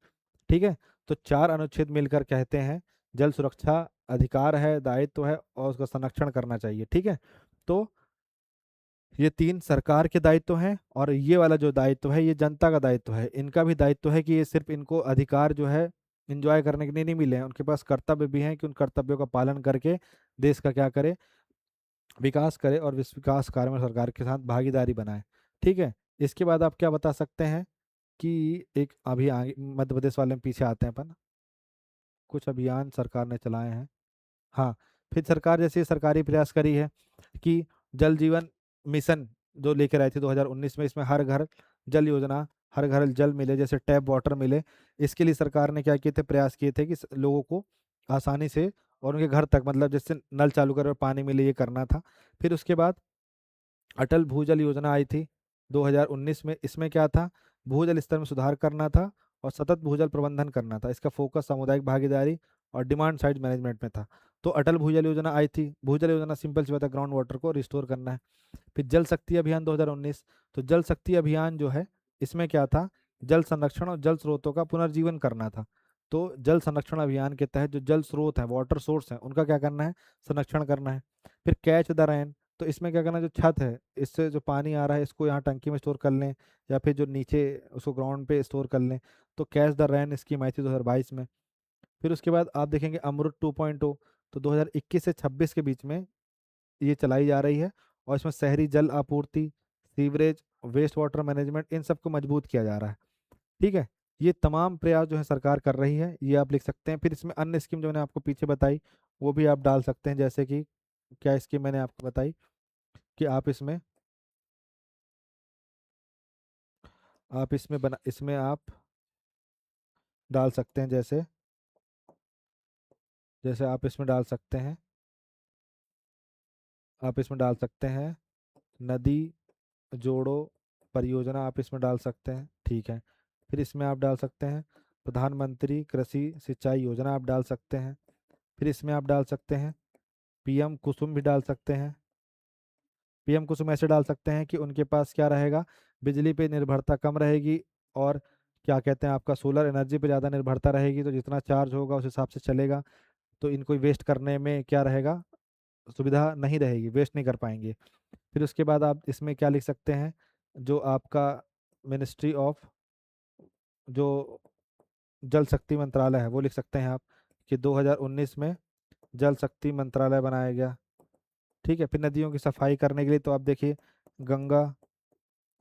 ठीक है, तो चार अनुच्छेद मिलकर कहते हैं जल सुरक्षा अधिकार है, दायित्व है और उसका संरक्षण करना चाहिए। ठीक है, तो ये तीन सरकार के दायित्व हैं, और ये वाला जो दायित्व है ये जनता का दायित्व है। इनका भी दायित्व है कि ये सिर्फ इनको अधिकार जो है इंजॉय करने के लिए नहीं मिले हैं, उनके पास कर्तव्य भी हैं कि उन कर्तव्यों का पालन करके देश का क्या करे, विकास करे, और इस विकास कार्य में सरकार के साथ भागीदारी बनाए। ठीक है, इसके बाद आप क्या बता सकते हैं कि एक अभी आगे मध्य प्रदेश वाले में पीछे आते हैं अपन, कुछ अभियान सरकार ने चलाए हैं। हाँ, फिर सरकार जैसे सरकारी प्रयास करी है कि जल जीवन मिशन जो लेकर आई थी 2019 में, इसमें हर घर जल योजना हर घर जल मिले, जैसे टैप वाटर मिले। इसके लिए सरकार ने क्या किए थे, प्रयास किए थे कि लोगों को आसानी से और उनके घर तक, मतलब जैसे नल चालू कर और पानी मिले, ये करना था। फिर उसके बाद अटल भूजल योजना आई थी 2019 में। इसमें क्या था, भूजल स्तर में सुधार करना था और सतत भूजल प्रबंधन करना था। इसका फोकस सामुदायिक भागीदारी और डिमांड साइड मैनेजमेंट में था। तो अटल भूजल योजना आई थी। भूजल योजना सिंपल सी बात है, ग्राउंड वाटर को रिस्टोर करना है। फिर जल शक्ति अभियान 2019। तो जल शक्ति अभियान जो है, इसमें क्या था, जल संरक्षण और जल स्रोतों का पुनर्जीवन करना था। तो जल संरक्षण अभियान के तहत जो जल स्रोत है, वाटर सोर्स है, उनका क्या करना है, संरक्षण करना है। फिर कैच द रेन। तो इसमें क्या करना है, जो छत है, इससे जो पानी आ रहा है इसको यहाँ टंकी में स्टोर कर लें, या फिर जो नीचे उसको ग्राउंड पे स्टोर कर लें। तो कैच द रेन स्कीम आई थी 2022 में। फिर उसके बाद आप देखेंगे अमृत 2.0। तो 2021 से 26 के बीच में ये चलाई जा रही है। और इसमें शहरी जल आपूर्ति, सीवरेज, वेस्ट वाटर मैनेजमेंट, इन सबको मजबूत किया जा रहा है। ठीक है। ये तमाम प्रयास जो है सरकार कर रही है, ये आप लिख सकते हैं। फिर इसमें अन्य स्कीम जो मैंने आपको पीछे बताई, वो भी आप डाल सकते हैं। जैसे कि क्या स्कीम मैंने आपको बताई कि आप इसमें आप डाल सकते हैं। जैसे जैसे आप इसमें डाल सकते हैं नदी जोड़ो परियोजना, आप इसमें डाल सकते हैं। ठीक है। फिर इसमें आप डाल सकते हैं प्रधानमंत्री कृषि सिंचाई योजना, आप डाल सकते हैं। फिर इसमें आप डाल सकते हैं पीएम कुसुम भी डाल सकते हैं। पीएम कुसुम ऐसे डाल सकते हैं कि उनके पास क्या रहेगा, बिजली पे निर्भरता कम रहेगी, और क्या कहते हैं, आपका सोलर एनर्जी पे ज़्यादा निर्भरता रहेगी, तो जितना चार्ज होगा उस हिसाब से चलेगा। तो इनको वेस्ट करने में क्या रहेगा, सुविधा नहीं रहेगी, वेस्ट नहीं कर पाएंगे। फिर उसके बाद आप इसमें क्या लिख सकते हैं, जो आपका मिनिस्ट्री ऑफ जो जल शक्ति मंत्रालय है, वो लिख सकते हैं आप कि 2019 में जल शक्ति मंत्रालय बनाया गया। ठीक है। फिर नदियों की सफाई करने के लिए तो आप देखिए गंगा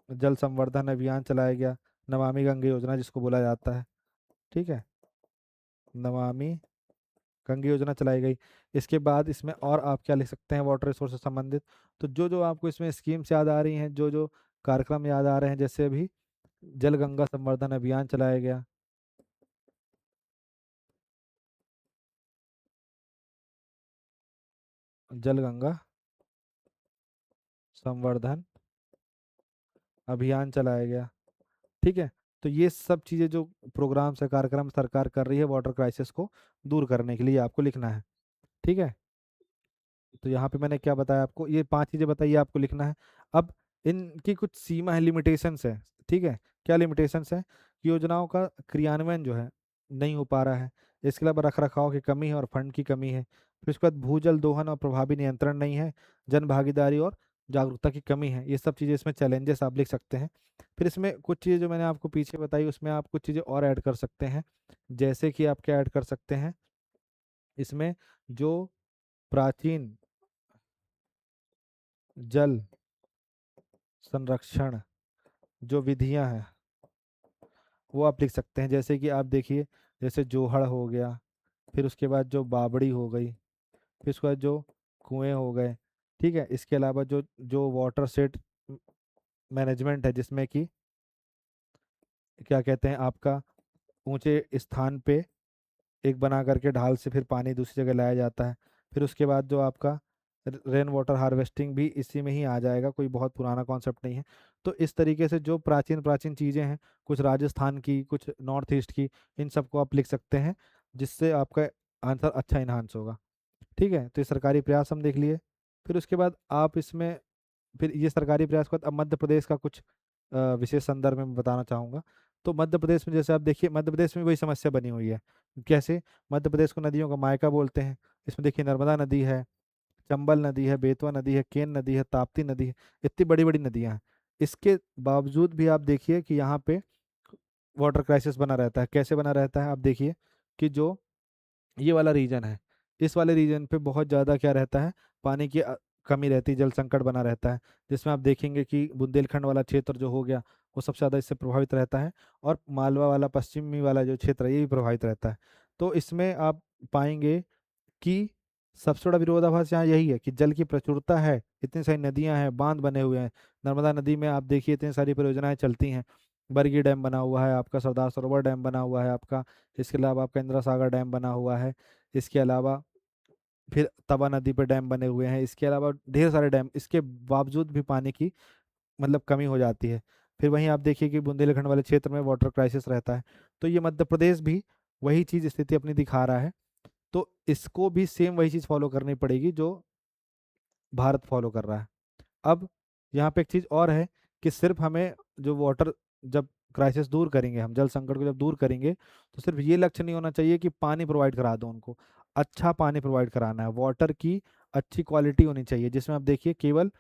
जल संवर्धन अभियान चलाया गया, नमामि गंगे योजना जिसको बोला जाता है। ठीक है, नमामि गंगे योजना चलाई गई। इसके बाद इसमें और आप क्या लिख सकते हैं वाटर रिसोर्स से संबंधित। तो जो जो आपको इसमें स्कीम्स याद आ रही हैं, जो जो कार्यक्रम याद आ रहे हैं, जैसे अभी जल गंगा संवर्धन अभियान चलाया गया, जल गंगा संवर्धन अभियान चलाया गया। ठीक है। तो ये सब चीज़ें जो प्रोग्राम से कार्यक्रम सरकार कर रही है वाटर क्राइसिस को दूर करने के लिए, आपको लिखना है। ठीक है। तो यहाँ पे मैंने क्या बताया आपको, ये 5 चीज़ें बताइए आपको लिखना है। अब इनकी कुछ सीमा है, लिमिटेशंस है। ठीक है। क्या लिमिटेशंस है, कि योजनाओं का क्रियान्वयन जो है नहीं हो पा रहा है। इसके अलावा रख रखाव की कमी है और फंड की कमी है। फिर उसके बाद भूजल दोहन और प्रभावी नियंत्रण नहीं है। जन भागीदारी और जागरूकता की कमी है। ये सब चीज़ें इसमें चैलेंजेस आप लिख सकते हैं। फिर इसमें कुछ चीज़ें जो मैंने आपको पीछे बताई, उसमें आप कुछ चीज़ें और ऐड कर सकते हैं। जैसे कि आप क्या ऐड कर सकते हैं, इसमें जो प्राचीन जल संरक्षण जो विधियां हैं, वो आप लिख सकते हैं। जैसे कि आप देखिए, जैसे जोहड़ हो गया, फिर उसके बाद जो बावड़ी हो गई, फिर उसके बाद जो कुएं हो गए। ठीक है। इसके अलावा जो जो वाटर सेट मैनेजमेंट है, जिसमें कि क्या कहते हैं, आपका ऊंचे स्थान पे एक बना करके ढाल से फिर पानी दूसरी जगह लाया जाता है। फिर उसके बाद जो आपका रेन वाटर हार्वेस्टिंग भी इसी में ही आ जाएगा, कोई बहुत पुराना कॉन्सेप्ट नहीं है। तो इस तरीके से जो प्राचीन प्राचीन चीज़ें हैं, कुछ राजस्थान की, कुछ नॉर्थ ईस्ट की, इन सबको आप लिख सकते हैं, जिससे आपका आंसर अच्छा इन्हांस होगा। ठीक है। तो ये सरकारी प्रयास हम देख लिए। फिर उसके बाद आप इसमें, फिर ये सरकारी प्रयास के बाद अब मध्य प्रदेश का कुछ विशेष संदर्भ में मैं बताना चाहूँगा। तो मध्य प्रदेश में जैसे आप देखिए, मध्य प्रदेश में वही समस्या बनी हुई है। कैसे, मध्य प्रदेश को नदियों का मायका बोलते हैं। इसमें देखिए नर्मदा नदी है, चंबल नदी है, बेतवा नदी है, केन नदी है, ताप्ती नदी है, इतनी बड़ी बड़ी नदियां हैं। इसके बावजूद भी आप देखिए कि यहाँ पे वाटर क्राइसिस बना रहता है। कैसे बना रहता है, आप देखिए कि जो ये वाला रीजन है, इस वाले रीजन पे बहुत ज़्यादा क्या रहता है, पानी की कमी रहती है, जल संकट बना रहता है। जिसमें आप देखेंगे कि बुंदेलखंड वाला क्षेत्र जो हो गया, वो सबसे ज़्यादा इससे प्रभावित रहता है। और मालवा वाला, पश्चिमी वाला जो क्षेत्र है, ये भी प्रभावित रहता है। तो इसमें आप पाएंगे कि सबसे बड़ा विरोधाभास यहाँ यही है कि जल की प्रचुरता है, इतनी सारी नदियां हैं, बांध बने हुए हैं। नर्मदा नदी में आप देखिए इतनी सारी परियोजनाएं चलती हैं, बरगी डैम बना हुआ है आपका, सरदार सरोवर डैम बना हुआ है आपका, इसके अलावा आपका इंदिरा सागर डैम बना हुआ है, इसके अलावा फिर तवा नदी पे डैम बने हुए हैं, इसके अलावा ढेर सारे डैम, इसके बावजूद भी पानी की मतलब कमी हो जाती है। फिर वहीं आप देखिए कि बुंदेलखंड वाले क्षेत्र में वाटर क्राइसिस रहता है। तो ये मध्य प्रदेश भी वही चीज़ स्थिति अपनी दिखा रहा है। तो इसको भी सेम वही चीज़ फॉलो करनी पड़ेगी जो भारत फॉलो कर रहा है। अब यहाँ पे एक चीज़ और है कि सिर्फ हमें जो वाटर, जब क्राइसिस दूर करेंगे, हम जल संकट को जब दूर करेंगे, तो सिर्फ ये लक्ष्य नहीं होना चाहिए कि पानी प्रोवाइड करा दो उनको, अच्छा पानी प्रोवाइड कराना है, वाटर की अच्छी क्वालिटी होनी चाहिए, जिसमें आप देखिए केवल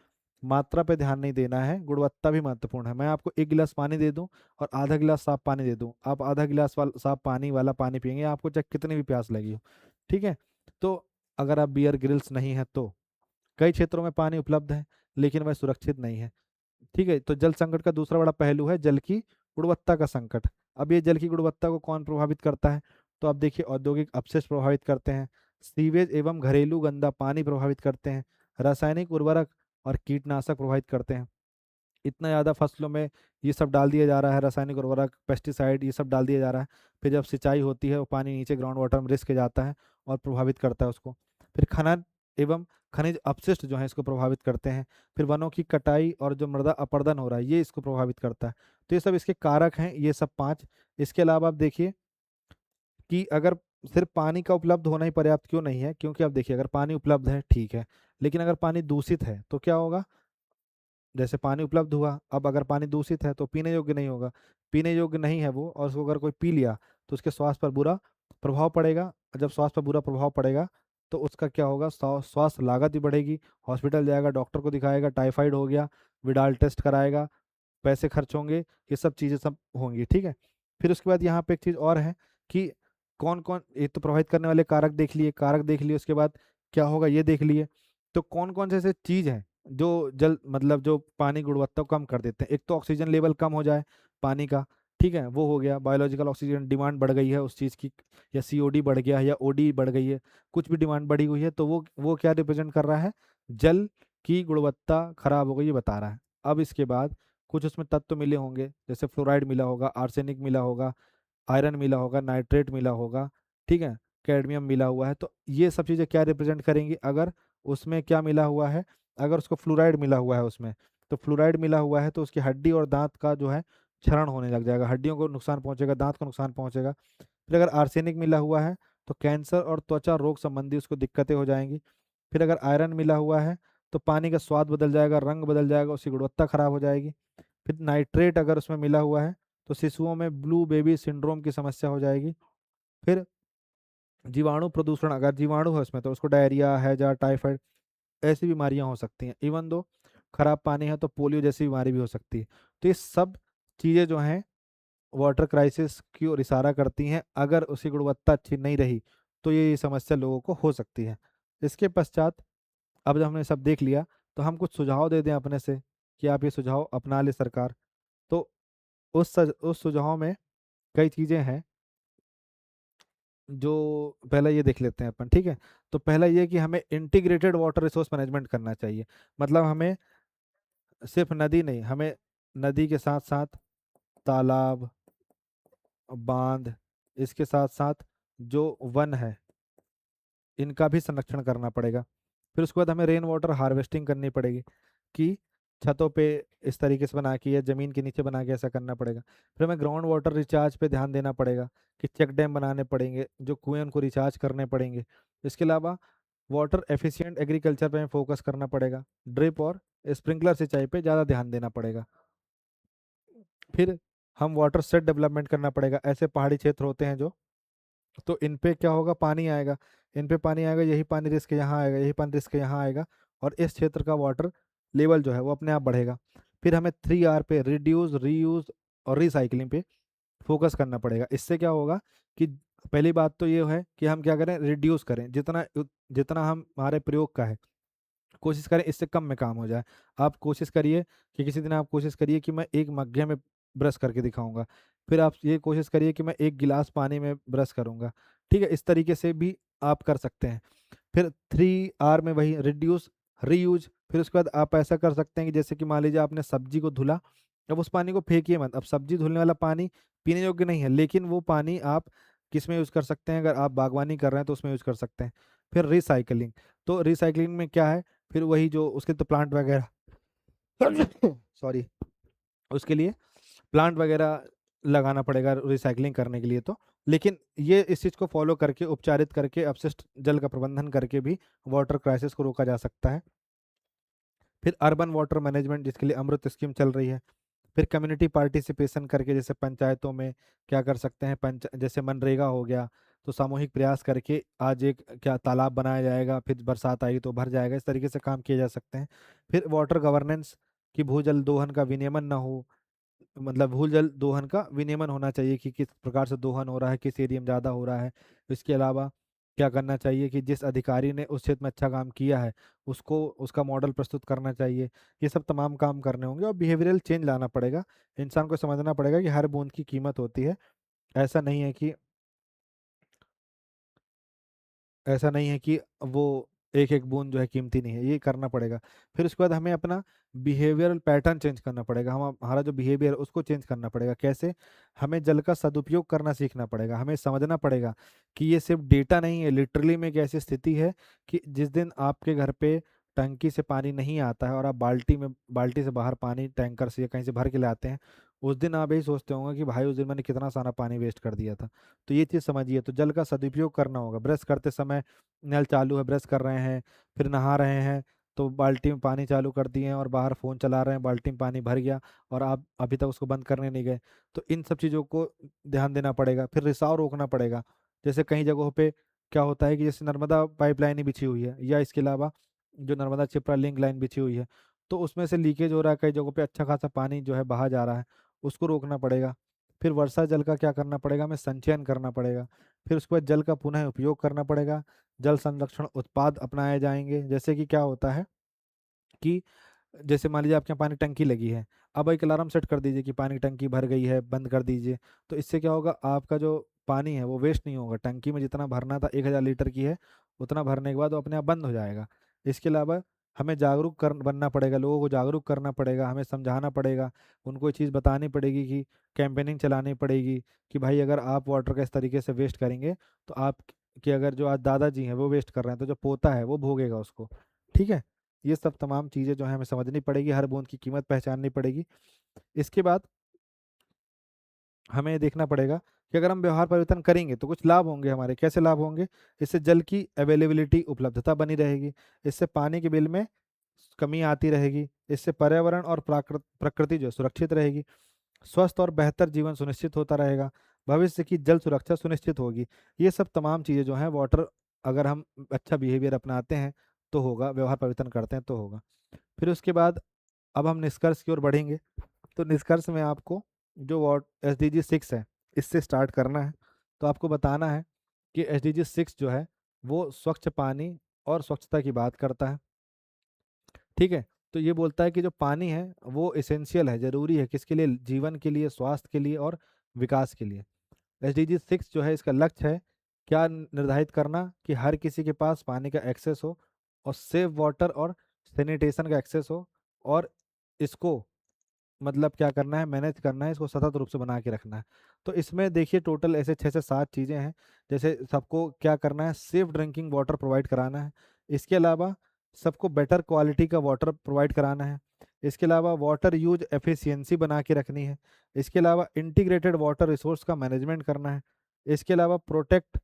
मात्रा पे ध्यान नहीं देना है, गुणवत्ता भी महत्वपूर्ण है। मैं आपको एक गिलास पानी दे दूं और आधा गिलास साफ पानी दे दूं, आप आधा गिलास साफ पानी वाला पानी पियेंगे, आपको चाहे कितनी भी प्यास लगी हो, ठीक है। तो अगर आप बियर ग्रिल्स नहीं है तो कई क्षेत्रों में पानी उपलब्ध है लेकिन वह सुरक्षित नहीं है, ठीक है। तो जल संकट का दूसरा बड़ा पहलू है जल की गुणवत्ता का संकट। अब ये जल की गुणवत्ता को कौन प्रभावित करता है? तो आप देखिए औद्योगिक अपशिष्ट प्रभावित करते हैं, सीवेज एवं घरेलू गंदा पानी प्रभावित करते हैं, रासायनिक उर्वरक और कीटनाशक प्रभावित करते हैं। इतना ज़्यादा फसलों में ये सब डाल दिया जा रहा है, रासायनिक उर्वरक, पेस्टिसाइड, ये सब डाल दिया जा रहा है। फिर जब सिंचाई होती है वो पानी नीचे ग्राउंड वाटर में रिस के जाता है और प्रभावित करता है उसको। फिर खनन एवं खनिज अपशिष्ट जो है इसको प्रभावित करते हैं। फिर वनों की कटाई और जो मृदा अपरदन हो रहा है ये इसको प्रभावित करता है। तो ये सब इसके कारक हैं, ये सब पांच। इसके अलावा आप देखिए कि अगर सिर्फ पानी का उपलब्ध होना ही पर्याप्त क्यों नहीं है, क्योंकि आप देखिए अगर पानी उपलब्ध है ठीक है, लेकिन अगर पानी दूषित है तो क्या होगा? जैसे पानी उपलब्ध हुआ, अब अगर पानी दूषित है तो पीने योग्य नहीं होगा, पीने योग्य नहीं है वो, और उसको अगर कोई पी लिया तो उसके स्वास्थ्य पर बुरा प्रभाव पड़ेगा, और जब स्वास्थ्य पर बुरा प्रभाव पड़ेगा तो उसका क्या होगा? स्वास्थ्य लागत भी बढ़ेगी, हॉस्पिटल जाएगा, डॉक्टर को दिखाएगा, टाइफाइड हो गया, विडाल टेस्ट कराएगा, पैसे खर्च होंगे, ये सब चीज़ें सब होंगी, ठीक है। फिर उसके बाद यहाँ पे एक चीज़ और है कि कौन कौन, ये तो प्रभावित करने वाले कारक देख लिए, कारक देख लिए, उसके बाद क्या होगा ये देख लिए। तो कौन कौन से ऐसे चीज़ हैं जो जल मतलब जो पानी गुणवत्ता को कम कर देते हैं? एक तो ऑक्सीजन लेवल कम हो जाए पानी का, ठीक है, वो हो गया, बायोलॉजिकल ऑक्सीजन डिमांड बढ़ गई है उस चीज़ की, या सीओडी बढ़ गया है या ओडी बढ़ गई है, कुछ भी डिमांड बढ़ी हुई है, तो वो क्या रिप्रेजेंट कर रहा है? जल की गुणवत्ता खराब हो गई, ये बता रहा है। अब इसके बाद कुछ उसमें तत्व मिले होंगे, जैसे फ्लोराइड मिला होगा, आर्सेनिक मिला होगा, आयरन मिला होगा, नाइट्रेट मिला होगा, ठीक है, कैडमियम मिला हुआ है। तो ये सब चीज़ें क्या रिप्रेजेंट करेंगी? अगर उसमें क्या मिला हुआ है, अगर उसको फ्लोराइड मिला हुआ है उसमें, तो फ्लोराइड मिला हुआ है तो उसकी हड्डी और दांत का जो है क्षरण होने लग जाएगा, हड्डियों को नुकसान पहुंचेगा, दांत को नुकसान पहुंचेगा। फिर अगर आर्सेनिक मिला हुआ है तो कैंसर और त्वचा रोग संबंधी उसको दिक्कतें हो जाएंगी। फिर अगर आयरन मिला हुआ है तो पानी का स्वाद बदल जाएगा, रंग बदल जाएगा, उसकी गुणवत्ता खराब हो जाएगी। फिर नाइट्रेट अगर उसमें मिला हुआ है तो शिशुओं में ब्लू बेबी सिंड्रोम की समस्या हो जाएगी। फिर जीवाणु प्रदूषण, अगर जीवाणु है उसमें तो उसको डायरिया, हैजा, टाइफाइड, ऐसी बीमारियां हो सकती हैं। इवन दो खराब पानी है तो पोलियो जैसी बीमारी भी हो सकती है। तो ये सब चीज़ें जो हैं वाटर क्राइसिस की ओर इशारा करती हैं। अगर उसकी गुणवत्ता अच्छी नहीं रही तो ये समस्या लोगों को हो सकती है। इसके पश्चात अब जब हमने सब देख लिया तो हम कुछ सुझाव दे दें अपने से कि आप ये सुझाव अपना ले सरकार। तो उस सुझाव में कई चीज़ें हैं जो पहला ये देख लेते हैं अपन, ठीक है। तो पहला ये कि हमें इंटीग्रेटेड वाटर रिसोर्स मैनेजमेंट करना चाहिए। मतलब हमें सिर्फ नदी नहीं, हमें नदी के साथ साथ तालाब, बांध, इसके साथ साथ जो वन है इनका भी संरक्षण करना पड़ेगा। फिर उसके बाद हमें रेन वाटर हार्वेस्टिंग करनी पड़ेगी कि छतों पे इस तरीके से बना के या ज़मीन के नीचे बना के ऐसा करना पड़ेगा। फिर हमें ग्राउंड वाटर रिचार्ज पे ध्यान देना पड़ेगा कि चेक डैम बनाने पड़ेंगे, जो कुएं उनको रिचार्ज करने पड़ेंगे। इसके अलावा वाटर एफिशिएंट एग्रीकल्चर पे हमें फोकस करना पड़ेगा, ड्रिप और स्प्रिंकलर सिंचाई पे ज़्यादा ध्यान देना पड़ेगा। फिर हम वाटर सेट डेवलपमेंट करना पड़ेगा, ऐसे पहाड़ी क्षेत्र होते हैं जो, तो इन पे क्या होगा? पानी आएगा, इन पे पानी आएगा, यही पानी रिस्क यहाँ आएगा, यही पानी रिस्क यहाँ आएगा, और इस क्षेत्र का वाटर लेवल जो है वो अपने आप बढ़ेगा। फिर हमें 3R पे, रिड्यूस, रीयूज और रिसाइकलिंग पे फोकस करना पड़ेगा। इससे क्या होगा कि पहली बात तो ये है कि हम क्या करें? रिड्यूस करें, जितना जितना हम हमारे प्रयोग का है कोशिश करें इससे कम में काम हो जाए। आप कोशिश करिए कि किसी दिन आप कोशिश करिए कि मैं एक मग्गे में ब्रश करके दिखाऊंगा, फिर आप ये कोशिश करिए कि मैं एक गिलास पानी में ब्रश करूंगा, ठीक है। इस तरीके से भी आप कर सकते हैं। फिर 3R में वही रिड्यूस, रीयूज। फिर उसके बाद आप ऐसा कर सकते हैं कि जैसे कि मान लीजिए आपने सब्जी को धुला, अब उस पानी को फेंकिए मत। अब सब्जी धुलने वाला पानी पीने योग्य नहीं है, लेकिन वो पानी आप किस में यूज कर सकते हैं, अगर आप बागवानी कर रहे हैं तो उसमें यूज कर सकते हैं। फिर रिसाइकलिंग, तो रिसाइकलिंग में क्या है, फिर वही जो उसके तो प्लांट वगैरह सॉरी, उसके लिए प्लांट वगैरह लगाना पड़ेगा रिसाइकलिंग करने के लिए। तो लेकिन ये इस चीज़ को फॉलो करके, उपचारित करके, अपशिष्ट जल का प्रबंधन करके भी वाटर क्राइसिस को रोका जा सकता है। फिर अर्बन वाटर मैनेजमेंट, जिसके लिए अमृत स्कीम चल रही है। फिर कम्युनिटी पार्टिसिपेशन करके, जैसे पंचायतों में क्या कर सकते हैं, जैसे मनरेगा हो गया, तो सामूहिक प्रयास करके आज एक क्या तालाब बनाया जाएगा, फिर बरसात आएगी तो भर जाएगा, इस तरीके से काम किए जा सकते हैं। फिर वाटर गवर्नेंस, कि भूजल दोहन का विनियमन ना हो, मतलब भूजल दोहन का विनियमन होना चाहिए कि किस प्रकार से दोहन हो रहा है, किस एरिया में ज़्यादा हो रहा है। इसके अलावा क्या करना चाहिए कि जिस अधिकारी ने उस क्षेत्र में अच्छा काम किया है उसको उसका मॉडल प्रस्तुत करना चाहिए। ये सब तमाम काम करने होंगे और बिहेवियरल चेंज लाना पड़ेगा। इंसान को समझना पड़ेगा कि हर बूंद की कीमत होती है। ऐसा नहीं है कि ऐसा नहीं है कि वो एक एक बूंद जो है कीमती नहीं है, ये करना पड़ेगा। फिर उसके बाद हमें अपना बिहेवियरल पैटर्न चेंज करना पड़ेगा, हम हमारा जो बिहेवियर उसको चेंज करना पड़ेगा। कैसे? हमें जल का सदुपयोग करना सीखना पड़ेगा। हमें समझना पड़ेगा कि ये सिर्फ डेटा नहीं है, लिटरली में एक ऐसी स्थिति है कि जिस दिन आपके घर पे टंकी से पानी नहीं आता है और आप बाल्टी से बाहर पानी टैंकर से या कहीं से भर के लाते हैं, उस दिन आप यही सोचते होंगे कि भाई उस दिन मैंने कितना सारा पानी वेस्ट कर दिया था। तो ये चीज़ समझिए, तो जल का सदुपयोग करना होगा। ब्रश करते समय नल चालू है, ब्रश कर रहे हैं, फिर नहा रहे हैं, तो बाल्टी में पानी चालू कर दिए हैं और बाहर फ़ोन चला रहे हैं, बाल्टी में पानी भर गया और आप अभी तक उसको बंद करने नहीं गए। तो इन सब चीज़ों को ध्यान देना पड़ेगा। फिर रिसाव रोकना पड़ेगा। जैसे कई जगहों पे क्या होता है कि जैसे नर्मदा पाइपलाइन ही बिछी हुई है, या इसके अलावा जो नर्मदा चिपरा लिंक लाइन बिछी हुई है, तो उसमें से लीकेज हो रहा है, कई जगहों पे अच्छा खासा पानी जो है बहा जा रहा है, उसको रोकना पड़ेगा। फिर वर्षा जल का क्या करना पड़ेगा, हमें संचयन करना पड़ेगा। फिर उसके बाद जल का पुनः उपयोग करना पड़ेगा। जल संरक्षण उत्पाद अपनाए जाएंगे। जैसे कि क्या होता है कि जैसे मान लीजिए आपके यहाँ पानी टंकी लगी है, अब एक अलार्म सेट कर दीजिए कि पानी टंकी भर गई है, बंद कर दीजिए। तो इससे क्या होगा, आपका जो पानी है वो वेस्ट नहीं होगा। टंकी में जितना भरना था, 1,000 लीटर की है, उतना भरने के बाद वो अपने आप बंद हो जाएगा। इसके अलावा हमें जागरूक कर बनना पड़ेगा, लोगों को जागरूक करना पड़ेगा, हमें समझाना पड़ेगा, उनको ये चीज़ बतानी पड़ेगी कि कैंपेनिंग चलानी पड़ेगी कि भाई अगर आप वाटर का इस तरीके से वेस्ट करेंगे तो आप कि अगर जो आज दादाजी हैं वो वेस्ट कर रहे हैं, तो जो पोता है वो भोगेगा उसको। ठीक है? ये सब तमाम चीज़ें जो है हमें समझनी पड़ेगी, हर बूंद की कीमत पहचाननी पड़ेगी। इसके बाद हमें देखना पड़ेगा कि अगर हम व्यवहार परिवर्तन करेंगे तो कुछ लाभ होंगे हमारे। कैसे लाभ होंगे? इससे जल की अवेलेबिलिटी, उपलब्धता बनी रहेगी। इससे पानी के बिल में कमी आती रहेगी। इससे पर्यावरण और प्रकृति जो है सुरक्षित रहेगी। स्वस्थ और बेहतर जीवन सुनिश्चित होता रहेगा। भविष्य की जल सुरक्षा सुनिश्चित होगी। ये सब तमाम चीज़ें जो हैं वाटर, अगर हम अच्छा बिहेवियर अपनाते हैं तो होगा, व्यवहार परिवर्तन करते हैं तो होगा। फिर उसके बाद अब हम निष्कर्ष की ओर बढ़ेंगे। तो निष्कर्ष में आपको जो वाट SDG 6 है, इससे स्टार्ट करना है। तो आपको बताना है कि SDG 6 जो है वो स्वच्छ पानी और स्वच्छता की बात करता है। ठीक है? तो ये बोलता है कि जो पानी है वो एसेंशियल है, ज़रूरी है, किसके लिए? जीवन के लिए, स्वास्थ्य के लिए और विकास के लिए। SDG 6 जो है इसका लक्ष्य है क्या निर्धारित करना, कि हर किसी के पास पानी का एक्सेस हो और सेफ वाटर और सैनिटेशन का एक्सेस हो, और इसको मतलब क्या करना है, मैनेज करना है, इसको सतत रूप से बना के रखना है। तो इसमें देखिए टोटल ऐसे 6 से 7 चीज़ें हैं। जैसे सबको क्या करना है, सेफ ड्रिंकिंग वाटर प्रोवाइड कराना है। इसके अलावा सबको बेटर क्वालिटी का वाटर प्रोवाइड कराना है। इसके अलावा वाटर यूज एफिशिएंसी बना के रखनी है। इसके अलावा इंटीग्रेटेड वाटर रिसोर्स का मैनेजमेंट करना है। इसके अलावा protect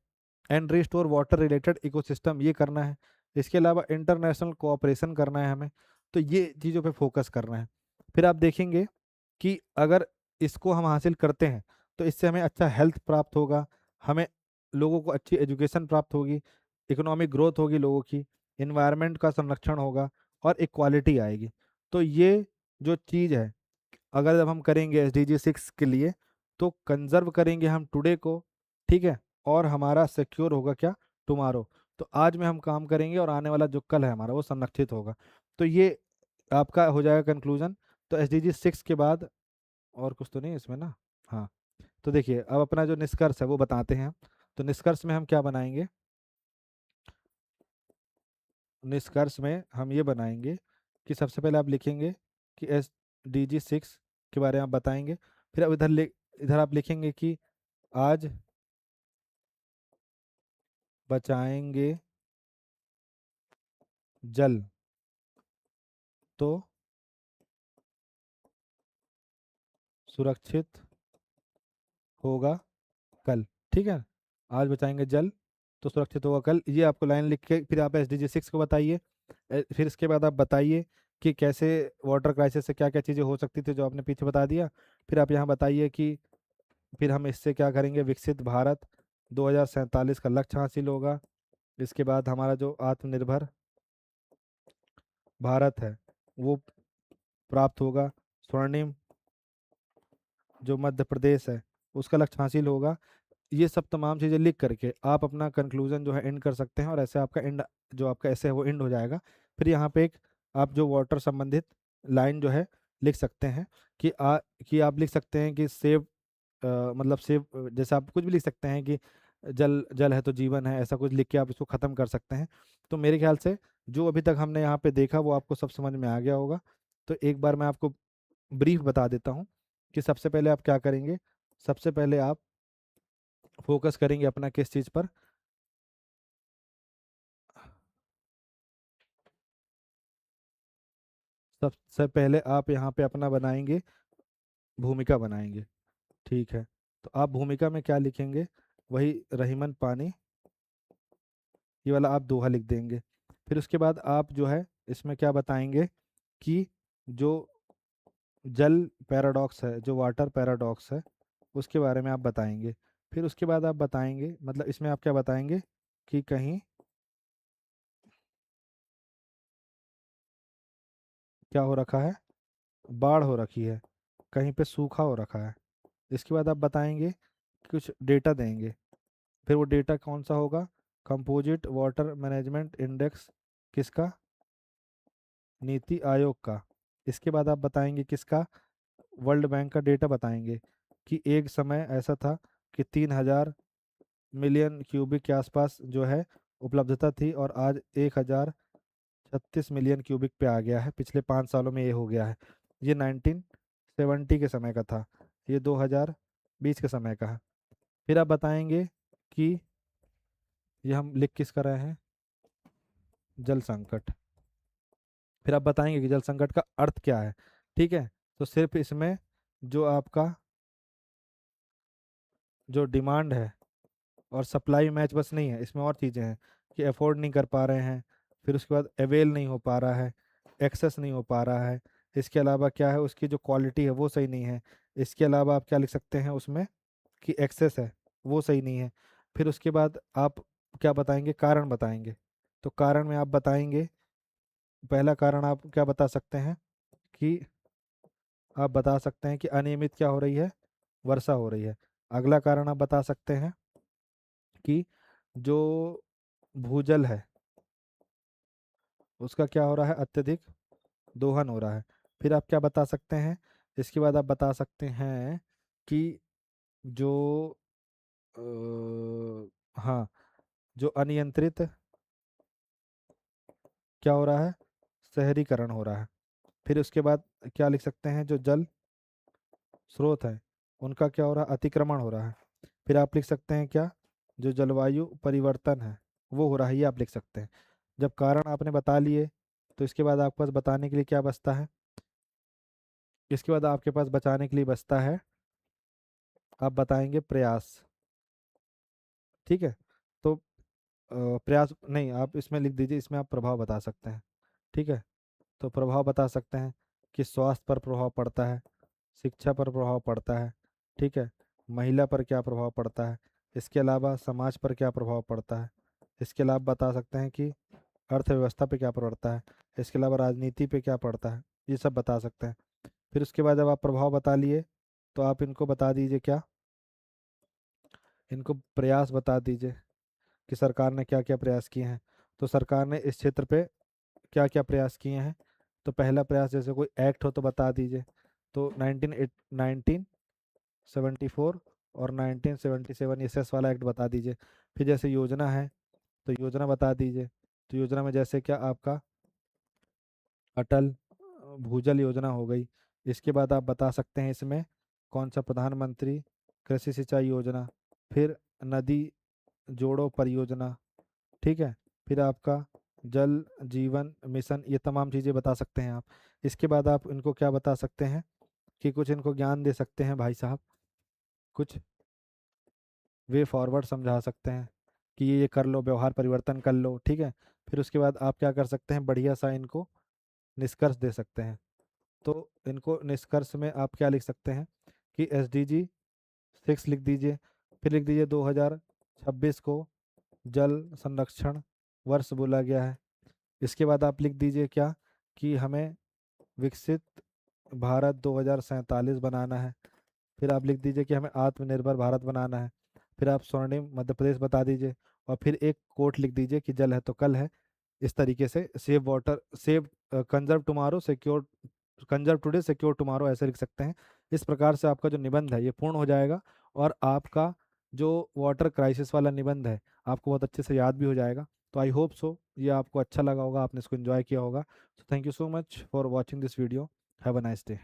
and restore water related ecosystem ये करना है। इसके अलावा इंटरनेशनल कोऑपरेशन करना है हमें। तो ये चीज़ों पे फोकस करना है। फिर आप देखेंगे कि अगर इसको हम हासिल करते हैं तो इससे हमें अच्छा हेल्थ प्राप्त होगा, हमें लोगों को अच्छी एजुकेशन प्राप्त होगी, इकोनॉमिक ग्रोथ होगी लोगों की, इन्वायरमेंट का संरक्षण होगा और इक्वालिटी आएगी। तो ये जो चीज़ है, अगर जब हम करेंगे SDG 6 के लिए, तो कंजर्व करेंगे हम टुडे को। ठीक है? और हमारा सिक्योर होगा क्या? टुमारो। तो आज में हम काम करेंगे और आने वाला जो कल है हमारा वो संरक्षित होगा। तो ये आपका हो जाएगा कंक्लूजन। तो SDG 6 के बाद और कुछ तो नहीं इसमें ना? हाँ। तो देखिए अब अपना जो निष्कर्ष है वो बताते हैं। तो निष्कर्ष में हम क्या बनाएंगे? निष्कर्ष में हम ये बनाएंगे कि सबसे पहले आप लिखेंगे कि SDG 6 के बारे में आप बताएंगे। फिर अब इधर आप लिखेंगे कि आज बचाएंगे जल तो सुरक्षित होगा कल। ठीक है, आज बचाएंगे जल तो सुरक्षित होगा कल, ये आपको लाइन लिख के फिर आप SDG 6 को बताइए। फिर इसके बाद आप बताइए कि कैसे वाटर क्राइसिस से क्या क्या चीज़ें हो सकती थी जो आपने पीछे बता दिया। फिर आप यहाँ बताइए कि फिर हम इससे क्या करेंगे, विकसित भारत 2047 का लक्ष्य हासिल होगा। इसके बाद हमारा जो आत्मनिर्भर भारत है वो प्राप्त होगा। स्वर्णिम जो मध्य प्रदेश है उसका लक्ष्य हासिल होगा। ये सब तमाम चीज़ें लिख करके आप अपना कंक्लूजन जो है एंड कर सकते हैं, और ऐसे आपका एंड, जो आपका ऐसे है वो एंड हो जाएगा। फिर यहाँ पे एक आप जो वाटर संबंधित लाइन जो है लिख सकते हैं कि कि आप लिख सकते हैं कि सेव, मतलब सेव, जैसे आप कुछ भी लिख सकते हैं कि जल जल है तो जीवन है, ऐसा कुछ लिख के आप इसको ख़त्म कर सकते हैं। तो मेरे ख्याल से जो अभी तक हमने यहाँ पे देखा वो आपको सब समझ में आ गया होगा। तो एक बार मैं आपको ब्रीफ बता देता हूँ कि सबसे पहले आप क्या करेंगे। सबसे पहले आप फोकस करेंगे अपना किस चीज़ पर। सबसे पहले आप यहाँ पे अपना बनाएंगे, भूमिका बनाएंगे। ठीक है, तो आप भूमिका में क्या लिखेंगे, वही रहीमन पानी, ये वाला आप दोहा लिख देंगे। फिर उसके बाद आप जो है इसमें क्या बताएंगे कि जो जल पैराडॉक्स है, जो वाटर पैराडॉक्स है, उसके बारे में आप बताएंगे। फिर उसके बाद आप बताएंगे, मतलब इसमें आप क्या बताएंगे कि कहीं क्या हो रखा है, बाढ़ हो रखी है, कहीं पे सूखा हो रखा है। इसके बाद आप बताएंगे, कुछ डेटा देंगे। फिर वो डेटा कौन सा होगा, कंपोजिट वाटर मैनेजमेंट इंडेक्स, किसका, नीति आयोग का। इसके बाद आप बताएंगे किसका, वर्ल्ड बैंक का डेटा बताएंगे कि एक समय ऐसा था कि 3,000 मिलियन क्यूबिक के आसपास जो है उपलब्धता थी, और आज 1,036 मिलियन क्यूबिक पे आ गया है, पिछले 5 सालों में ये हो गया है। ये 1970 के समय का था, ये 2020 के समय का है। फिर आप बताएंगे कि ये हम लिख किस कर रहे हैं, जल संकट। फिर आप बताएंगे कि जल संकट का अर्थ क्या है। ठीक है, तो सिर्फ इसमें जो आपका जो डिमांड है और सप्लाई मैच बस नहीं है, इसमें और चीज़ें हैं कि अफोर्ड नहीं कर पा रहे हैं, फिर उसके बाद अवेल नहीं हो पा रहा है, एक्सेस नहीं हो पा रहा है। इसके अलावा क्या है, उसकी जो क्वालिटी है वो सही नहीं है। इसके अलावा आप क्या लिख सकते हैं उसमें कि एक्सेस है वो सही नहीं है। फिर उसके बाद आप क्या बताएंगे, कारण बताएंगे। तो कारण में आप बताएंगे, पहला कारण आप क्या बता सकते हैं कि आप बता सकते हैं कि अनियमित क्या हो रही है, वर्षा हो रही है। अगला कारण आप बता सकते हैं कि जो भूजल है उसका क्या हो रहा है, अत्यधिक दोहन हो रहा है। फिर आप क्या बता सकते हैं, इसके बाद आप बता सकते हैं कि जो हाँ, जो अनियंत्रित क्या हो रहा है, शहरीकरण हो रहा है। फिर उसके बाद क्या लिख सकते हैं, जो जल स्रोत है उनका क्या हो रहा है, अतिक्रमण हो रहा है। फिर आप लिख सकते हैं क्या, जो जलवायु परिवर्तन है वो हो रहा है, ये आप लिख सकते हैं। जब कारण आपने बता लिए तो इसके बाद आपके पास बताने के लिए क्या बचता है, इसके बाद आपके पास बचाने के लिए बचता है, आप बताएंगे प्रयास। ठीक है, तो प्रयास नहीं, आप इसमें लिख दीजिए, इसमें आप प्रभाव बता सकते हैं। ठीक है, तो प्रभाव बता सकते हैं कि स्वास्थ्य पर प्रभाव पड़ता है, शिक्षा पर प्रभाव पड़ता है, ठीक है, महिला पर क्या प्रभाव पड़ता है, इसके अलावा समाज पर क्या प्रभाव पड़ता है, इसके अलावा बता सकते हैं कि अर्थव्यवस्था पे क्या पड़ता है, इसके अलावा राजनीति पे क्या पड़ता है, ये सब बता सकते हैं। फिर उसके बाद जब आप प्रभाव बता लिए तो आप इनको बता दीजिए क्या, इनको प्रयास बता दीजिए कि सरकार ने क्या क्या प्रयास किए हैं। तो सरकार ने इस क्षेत्र पे क्या क्या प्रयास किए हैं, तो पहला प्रयास जैसे कोई एक्ट हो तो बता दीजिए। तो 1974 और 1977 ये सेस वाला एक्ट बता दीजिए। फिर जैसे योजना है तो योजना बता दीजिए। तो योजना में जैसे क्या आपका अटल भूजल योजना हो गई, इसके बाद आप बता सकते हैं इसमें कौन सा प्रधानमंत्री कृषि सिंचाई योजना, फिर नदी जोड़ो परियोजना, ठीक है, फिर आपका जल जीवन मिशन, ये तमाम चीज़ें बता सकते हैं आप। इसके बाद आप इनको क्या बता सकते हैं कि कुछ इनको ज्ञान दे सकते हैं भाई साहब, कुछ वे फॉरवर्ड समझा सकते हैं कि ये कर लो, व्यवहार परिवर्तन कर लो, ठीक है। फिर उसके बाद आप क्या कर सकते हैं, बढ़िया सा इनको निष्कर्ष दे सकते हैं। तो इनको निष्कर्ष में आप क्या लिख सकते हैं कि SDG 6 लिख दीजिए, फिर लिख दीजिए 2026 को जल संरक्षण वर्ष बोला गया है। इसके बाद आप लिख दीजिए क्या कि हमें विकसित भारत 2047 बनाना है। फिर आप लिख दीजिए कि हमें आत्मनिर्भर भारत बनाना है। फिर आप स्वर्णिम मध्य प्रदेश बता दीजिए, और फिर एक कोट लिख दीजिए कि जल है तो कल है। इस तरीके से save water, save conserve tomorrow, secure conserve today, secure tomorrow, ऐसे लिख सकते हैं। इस प्रकार से आपका जो निबंध है ये पूर्ण हो जाएगा, और आपका जो वाटर क्राइसिस वाला निबंध है आपको बहुत अच्छे से याद भी हो जाएगा। तो आई होप सो ये आपको अच्छा लगा होगा, आपने इसको एंजॉय किया होगा। So thank you so much for watching this video. Have a nice day.